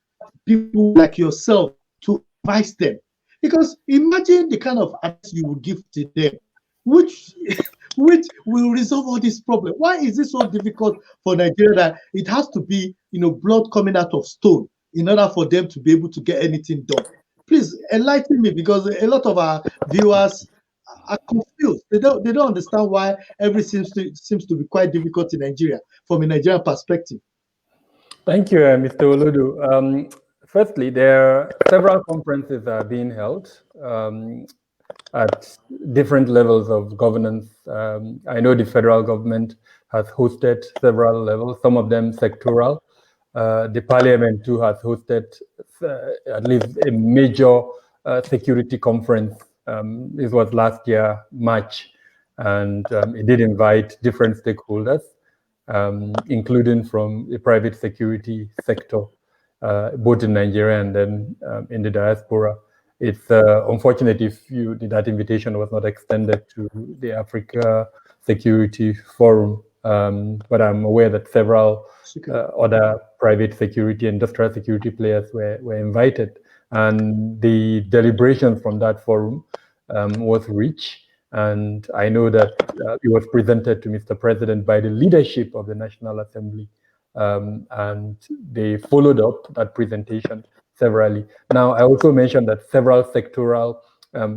people like yourself to advise them. Because imagine the kind of advice you would give to them, which will resolve all these problems. Why is it so difficult for Nigeria that it has to be, blood coming out of stone in order for them to be able to get anything done? Please enlighten me, because a lot of our viewers are confused. They don't understand why everything seems to be quite difficult in Nigeria from a Nigerian perspective. Thank you, Mr. Olodu. Firstly, there are several conferences are being held at different levels of governance. I know the federal government has hosted several levels, some of them sectoral. The parliament too has hosted at least a major security conference. This was last year, March, and it did invite different stakeholders, including from the private security sector, both in Nigeria and then in the diaspora. It's unfortunate if that invitation was not extended to the Africa Security Forum, but I'm aware that several other private security, industrial security players were invited, and the deliberations from that forum was rich. And I know that it was presented to Mr. President by the leadership of the National Assembly, and they followed up that presentation severally. Now, I also mentioned that several sectoral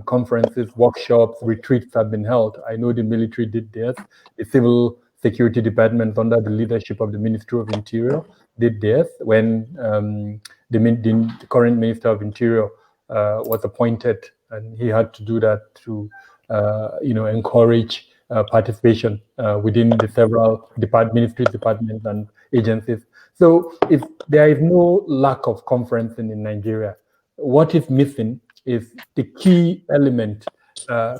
conferences, workshops, retreats have been held. I know the military did theirs. The Civil Security Department, under the leadership of the Ministry of Interior, did theirs when the current Minister of Interior was appointed, and he had to do that to, encourage participation within the several ministries, departments, and agencies. So if there is no lack of conferencing in Nigeria, what is missing is the key element,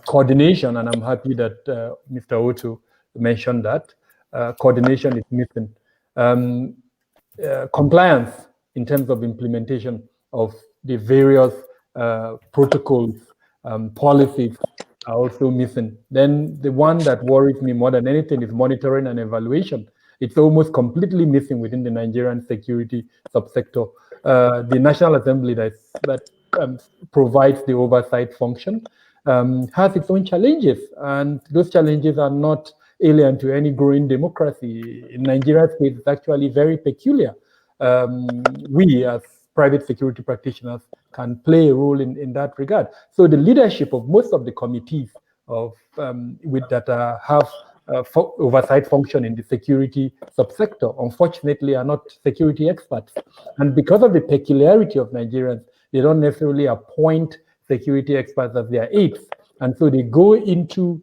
coordination, and I'm happy that Mr. Otu mentioned that. Coordination is missing. Compliance in terms of implementation of the various protocols, policies are also missing. Then the one that worries me more than anything is monitoring and evaluation. It's almost completely missing within the Nigerian security subsector. The National Assembly that provides the oversight function has its own challenges, and those challenges are not alien to any growing democracy. In Nigeria's case, it's actually very peculiar. We, as private security practitioners, can play a role in that regard. So the leadership of most of the committees that have oversight function in the security subsector, unfortunately, are not security experts. And because of the peculiarity of Nigerians, they don't necessarily appoint security experts as their aides. And so they go into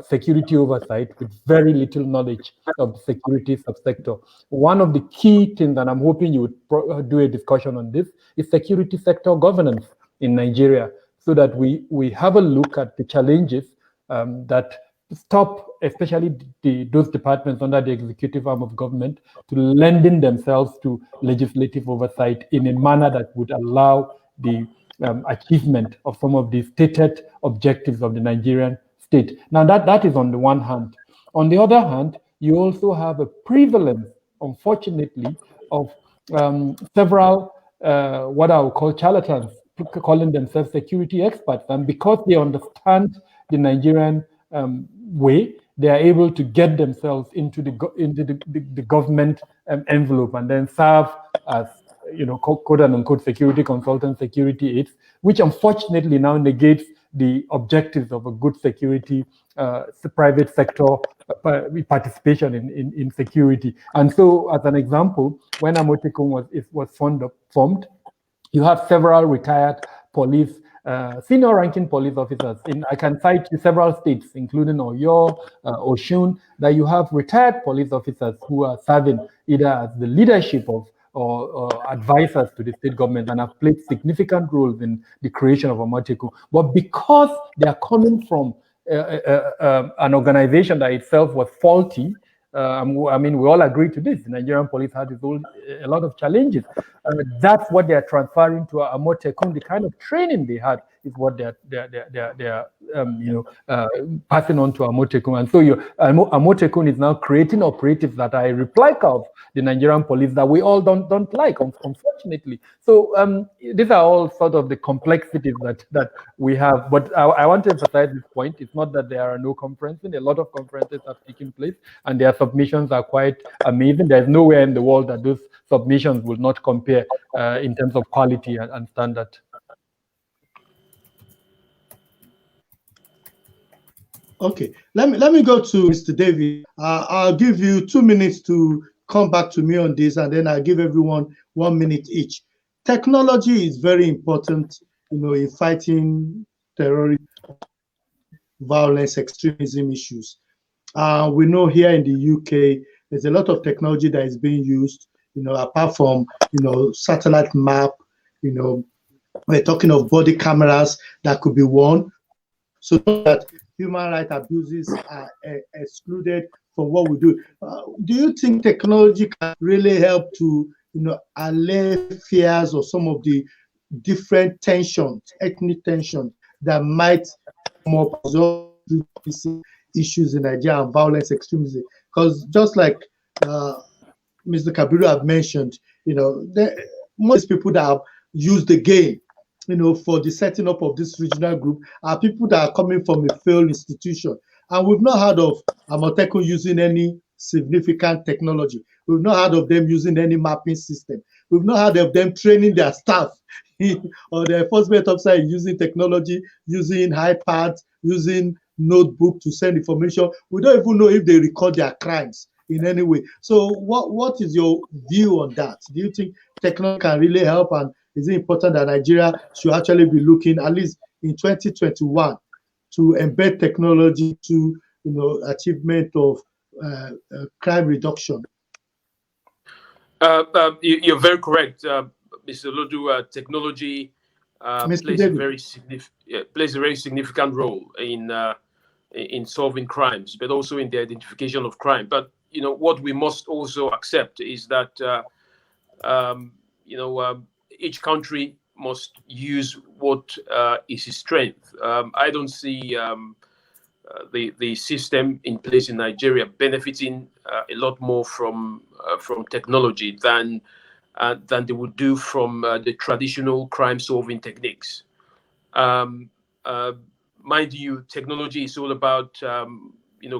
security oversight with very little knowledge of the security subsector. One of the key things, and I'm hoping you would do a discussion on this, is security sector governance in Nigeria, so that we have a look at the challenges that stop, especially those departments under the executive arm of government, to lending themselves to legislative oversight in a manner that would allow the achievement of some of the stated objectives of the Nigerian state. Now that is on the one hand. On the other hand, you also have a prevalence, unfortunately, of several what I would call charlatans, calling themselves security experts, and because they understand the Nigerian way, they are able to get themselves into the government envelope and then serve as, quote unquote security consultants, security aides, which unfortunately now negates the objectives of a good security, private sector participation in security. And so, as an example, when Amotekun was formed, you have several retired police, senior-ranking police officers. I can cite you several states, including Oyo, Oshun, that you have retired police officers who are serving either as the leadership of or advisors to the state government and have played significant roles in the creation of Amotekun. But because they are coming from an organization that itself was faulty, I mean, we all agree to this. The Nigerian police had a lot of challenges. That's what they are transferring to Amotekun. The kind of training they had is what they're passing on to Amotekun. And so Amotekun is now creating operatives that are a replica of the Nigerian police that we all don't like, unfortunately. So these are all sort of the complexities that we have. But I want to emphasize this point. It's not that there are no conferences. A lot of conferences have taken place, and their submissions are quite amazing. There's nowhere in the world that those submissions will not compare in terms of quality and standard. Okay, let me go to Mr. David. I'll give you 2 minutes to come back to me on this, and then I'll give everyone 1 minute each. Technology is very important, in fighting terrorism, violence, extremism issues. We know here in the UK, there's a lot of technology that is being used, apart from, satellite map, we're talking of body cameras that could be worn so that human rights abuses are excluded from what we do. Do you think technology can really help to, allay fears or some of the different tensions, ethnic tensions that might come up as well as issues in Nigeria and violence, extremism? Because just like Mr. Kabiru have mentioned, most people that have used the game, for the setting up of this regional group are people that are coming from a failed institution. And we've not heard of Amotekun using any significant technology. We've not heard of them using any mapping system. We've not heard of them training their staff or the enforcement officer using technology, using iPads, using notebook to send information. We don't even know if they record their crimes in any way. So what is your view on that? Do you think technology can really help and is it important that Nigeria should actually be looking, at least in 2021, to embed technology to achievement of crime reduction? You're very correct, Mr. Lodu. Technology plays a very significant role in solving crimes, but also in the identification of crime. But what we must also accept is that each country must use what is its strength. I don't see the system in place in Nigeria benefiting a lot more from technology than they would do from the traditional crime-solving techniques. Mind you, technology is all about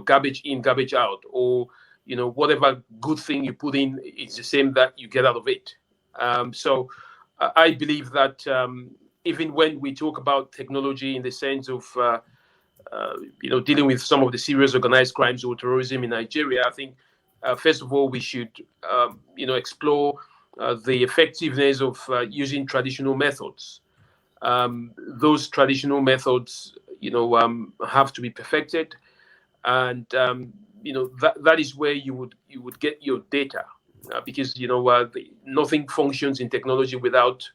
garbage in, garbage out, or whatever good thing you put in, it's the same that you get out of it. So I believe that even when we talk about technology in the sense of dealing with some of the serious organized crimes or terrorism in Nigeria, I think first of all we should explore the effectiveness of using traditional methods. Those traditional methods have to be perfected, and that is where you would get your data, because nothing functions in technology without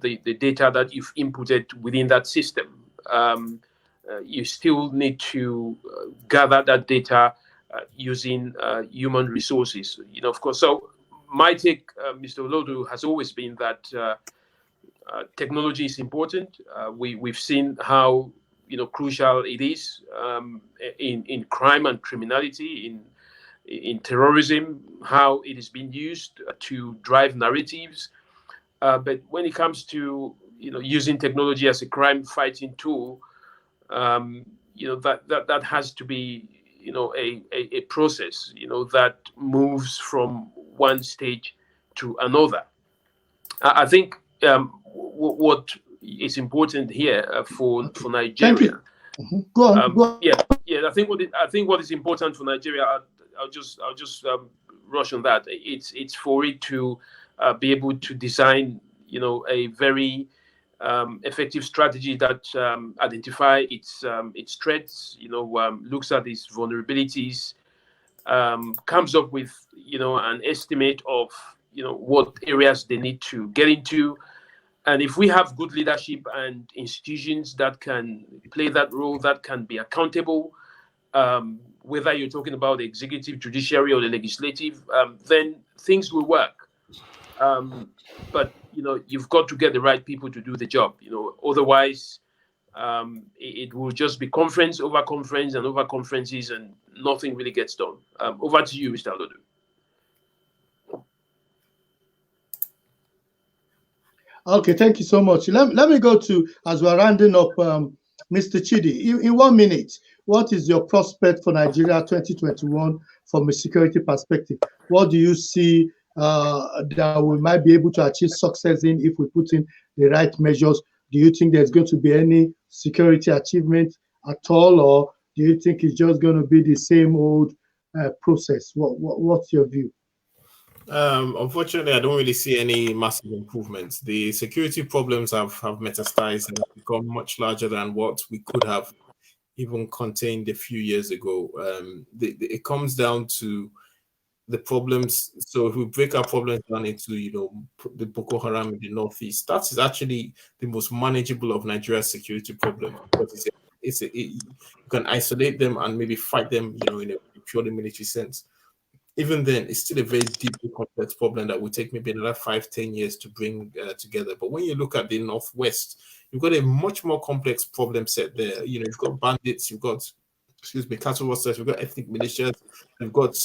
the data that you've inputted within that system. You still need to gather that data using human resources, of course. So my take, Mr. Olodu, has always been that technology is important. We've seen how crucial it is in crime and criminality, in terrorism, how it is being used to drive narratives. But when it comes to using technology as a crime fighting tool, that has to be a process that moves from one stage to another. I think what is important here for Nigeria. Go on. Yeah. I think what is important for Nigeria, I'll just rush on that. It's for it to be able to design a very effective strategy that identify its threats, looks at its vulnerabilities, comes up with an estimate of what areas they need to get into. And if we have good leadership and institutions that can play that role, that can be accountable, whether you're talking about the executive, judiciary, or the legislative, then things will work. But you've got to get the right people to do the job. Otherwise, it will just be conference over conference and over conferences, and nothing really gets done. Over to you, Mr. Olodu. Okay, thank you so much. Let me go to, as we're rounding up, Mr. Chidi. In 1 minute, what is your prospect for Nigeria 2021 from a security perspective? What do you see that we might be able to achieve success in if we put in the right measures? Do you think there's going to be any security achievement at all, or do you think it's just going to be the same old process? What's your view? Unfortunately, I don't really see any massive improvements. The security problems have metastasized and have become much larger than what we could have even contained a few years ago. It comes down to the problems. So if we break our problems down into, the Boko Haram in the northeast, that is actually the most manageable of Nigeria's security problems. Because you can isolate them and maybe fight them, in a purely military sense. Even then, it's still a very deeply complex problem that will take maybe another 5-10 years to bring together. But when you look at the northwest, you've got a much more complex problem set there. You've got bandits, you've got cattle rustlers, you've got ethnic militias, you've got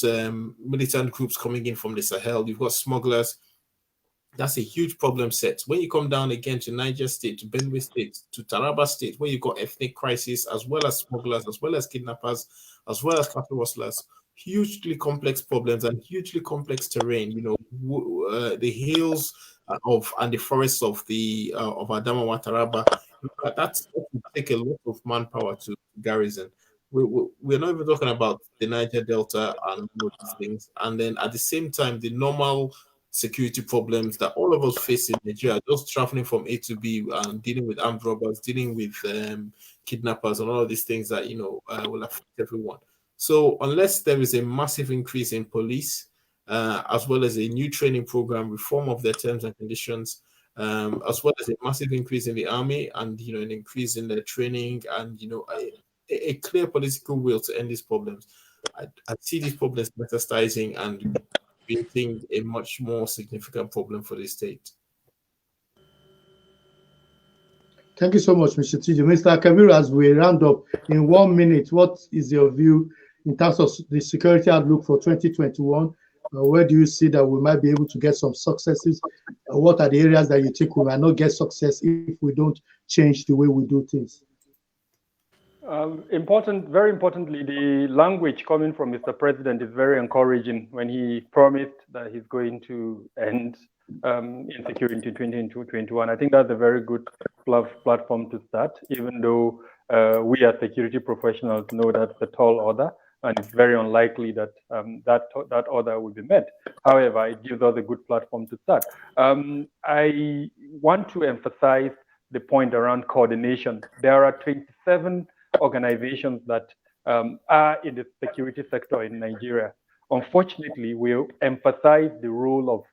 militant groups coming in from the Sahel, you've got smugglers. That's a huge problem set. When you come down again to Niger State, to Benue State, to Taraba State, where you've got ethnic crisis, as well as smugglers, as well as kidnappers, as well as cattle rustlers, hugely complex problems and hugely complex terrain. The hills and the forests of Adamawa, Taraba, that will take a lot of manpower to garrison. We're not even talking about the Niger Delta and these things. And then at the same time, the normal security problems that all of us face in Nigeria, just traveling from A to B and dealing with armed robbers, dealing with kidnappers, and all of these things that will affect everyone. So unless there is a massive increase in police, as well as a new training program, reform of their terms and conditions, as well as a massive increase in the army, and an increase in their training, and a clear political will to end these problems, I see these problems metastasizing and creating a much more significant problem for the state. Thank you so much, Mr. Tiji. Mr. Kabiru, as we round up in 1 minute, what is your view in terms of the security outlook for 2021? Where do you see that we might be able to get some successes? What are the areas that you think we might not get success if we don't change the way we do things? Very importantly, the language coming from Mr. President is very encouraging when he promised that he's going to end insecurity in 2021. I think that's a very good platform to start, even though we as security professionals know that's a tall order, and it's very unlikely that that order will be met. However, it gives us a good platform to start. I want to emphasize the point around coordination. There are 27 organizations that are in the security sector in Nigeria. Unfortunately, we emphasize the role of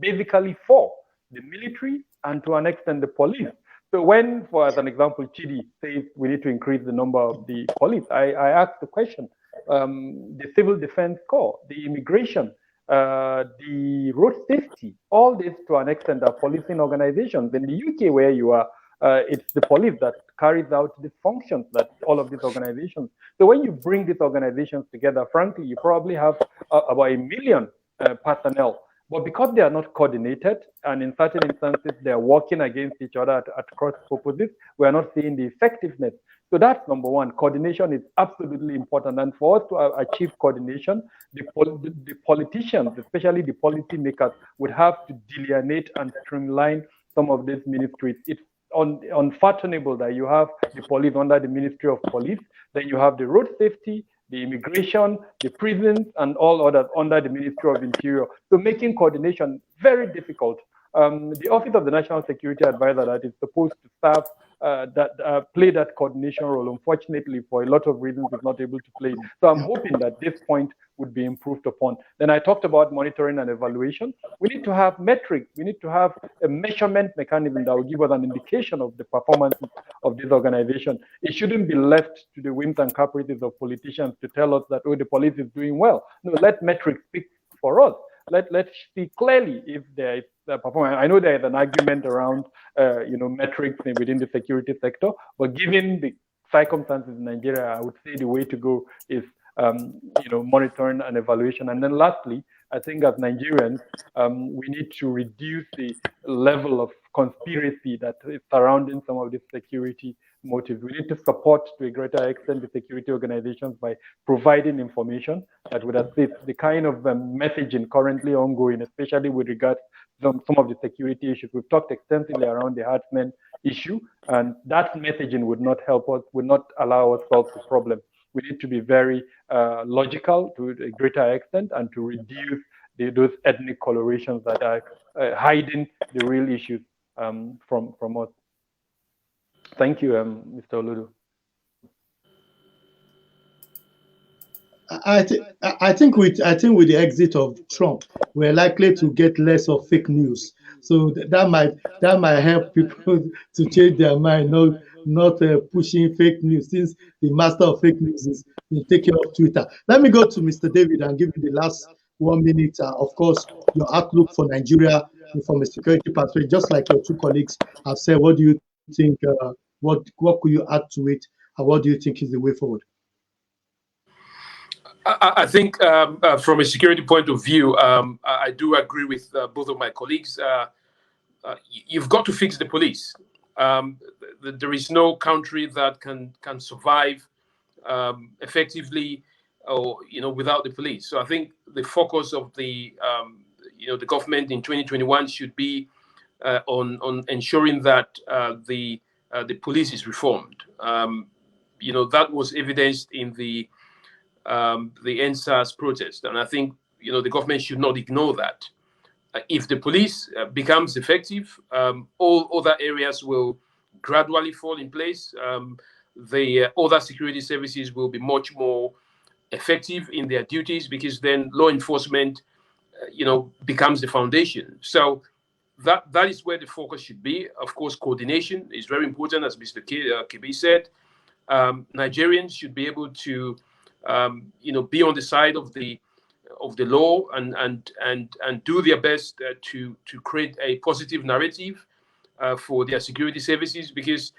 basically 4, the military and to an extent the police. So when, for as an example, Chidi says we need to increase the number of the police, I ask the question, the Civil Defense Corps, the immigration, the road safety, all this to an extent are policing organizations. In the UK where you are, it's the police that carries out the functions that all of these organizations. So when you bring these organizations together, frankly, you probably have about 1 million personnel. But because they are not coordinated, and in certain instances they are working against each other at cross purposes, we are not seeing the effectiveness. So that's number one. Coordination is absolutely important. And for us to achieve coordination, the politicians, especially the policymakers, would have to delineate and streamline some of these ministries. It's unfathomable that you have the police under the Ministry of Police, then you have the road safety, the immigration, the prisons, and all others under the Ministry of Interior. So making coordination very difficult. The Office of the National Security Advisor that is supposed to serve play that coordination role, unfortunately, for a lot of reasons, is not able to play. So I'm hoping that this point would be improved upon. Then I talked about monitoring and evaluation. We need to have metrics. We need to have a measurement mechanism that will give us an indication of the performance of this organization. It shouldn't be left to the whims and caprices of politicians to tell us that, oh, the police is doing well. No, let metrics speak for us. Let's see clearly if there is a performance. I know there is an argument around, metrics within the security sector, but given the circumstances in Nigeria, I would say the way to go is, monitoring and evaluation. And then lastly, I think as Nigerians, we need to reduce the level of conspiracy that is surrounding some of these security motives. We need to support to a greater extent the security organizations by providing information that would assist the kind of messaging currently ongoing, especially with regards to some of the security issues. We've talked extensively around the herdsmen issue, and that messaging would not help us, would not allow us to solve the problem. We need to be very logical to a greater extent and to reduce those ethnic colorations that are hiding the real issues from us. Thank you, Mr. Oludu. I think with the exit of Trump, we're likely to get less of fake news. So that might help people to change their mind, not pushing fake news, since the master of fake news is taking off Twitter. Let me go to Mr. David and give you the last 1 minute. Of course, your outlook for Nigeria from a security perspective, just like your two colleagues have said. What do you think? What could you add to it, and what do you think is the way forward? I think from a security point of view, I do agree with both of my colleagues. You've got to fix the police. There is no country that can survive effectively, or without the police. So I think the focus of the government in 2021 should be on ensuring that the police is reformed. That was evidenced in the NSAS protest, and I think the government should not ignore that. if the police becomes effective, all other areas will gradually fall in place. The other security services will be much more effective in their duties, because then law enforcement, becomes the foundation. So that is where the focus should be. Of course, coordination is very important, as Mr. Kebe said. Nigerians should be able to, be on the side of the law and do their best to create a positive narrative for their security services, because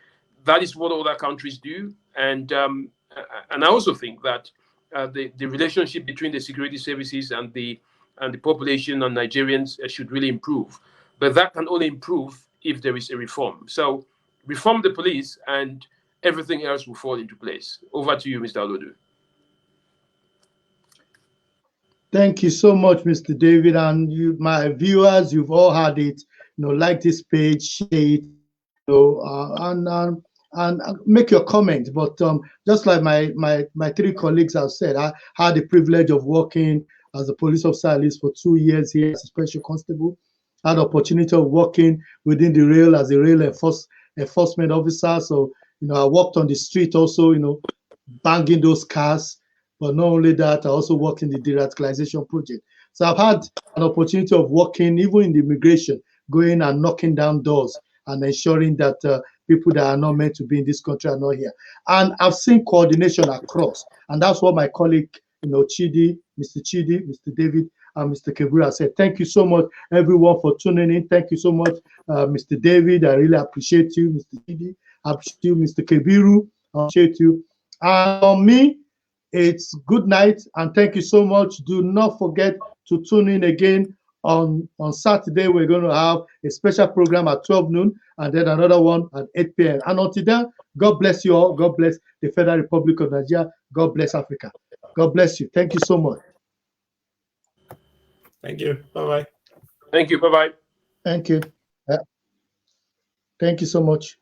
that is what other countries do. And I also think that the relationship between the security services and the population and Nigerians should really improve. But that can only improve if there is a reform. So reform the police and everything else will fall into place. Over to you, Mr. Olodu. Thank you so much, Mr. David. And you, my viewers, you've all had it. Like this page, share it, and make your comment. But just like my three colleagues have said, I had the privilege of working as a police officer at least for 2 years here as a special constable. I had the opportunity of working within the rail as a rail enforcement officer. So, I worked on the street also, banging those cars. But not only that, I also worked in the de-radicalization project. So I've had an opportunity of working even in the immigration, going and knocking down doors and ensuring that people that are not meant to be in this country are not here. And I've seen coordination across. And that's what my colleague, Chidi, Mr. David, and Mr. Kebura said. Thank you so much, everyone, for tuning in. Thank you so much, Mr. David. I really appreciate you, Mr. Chidi. I appreciate you, Mr. Kebiru. I appreciate you. And for me, it's good night, and thank you so much. Do not forget to tune in again on Saturday. We're going to have a special program at 12 noon and then another one at 8 p.m. And until then, God bless you all. God bless the Federal Republic of Nigeria. God bless Africa. God bless you. Thank you so much. Thank you. Bye-bye. Thank you. Bye-bye. Thank you. Thank you so much.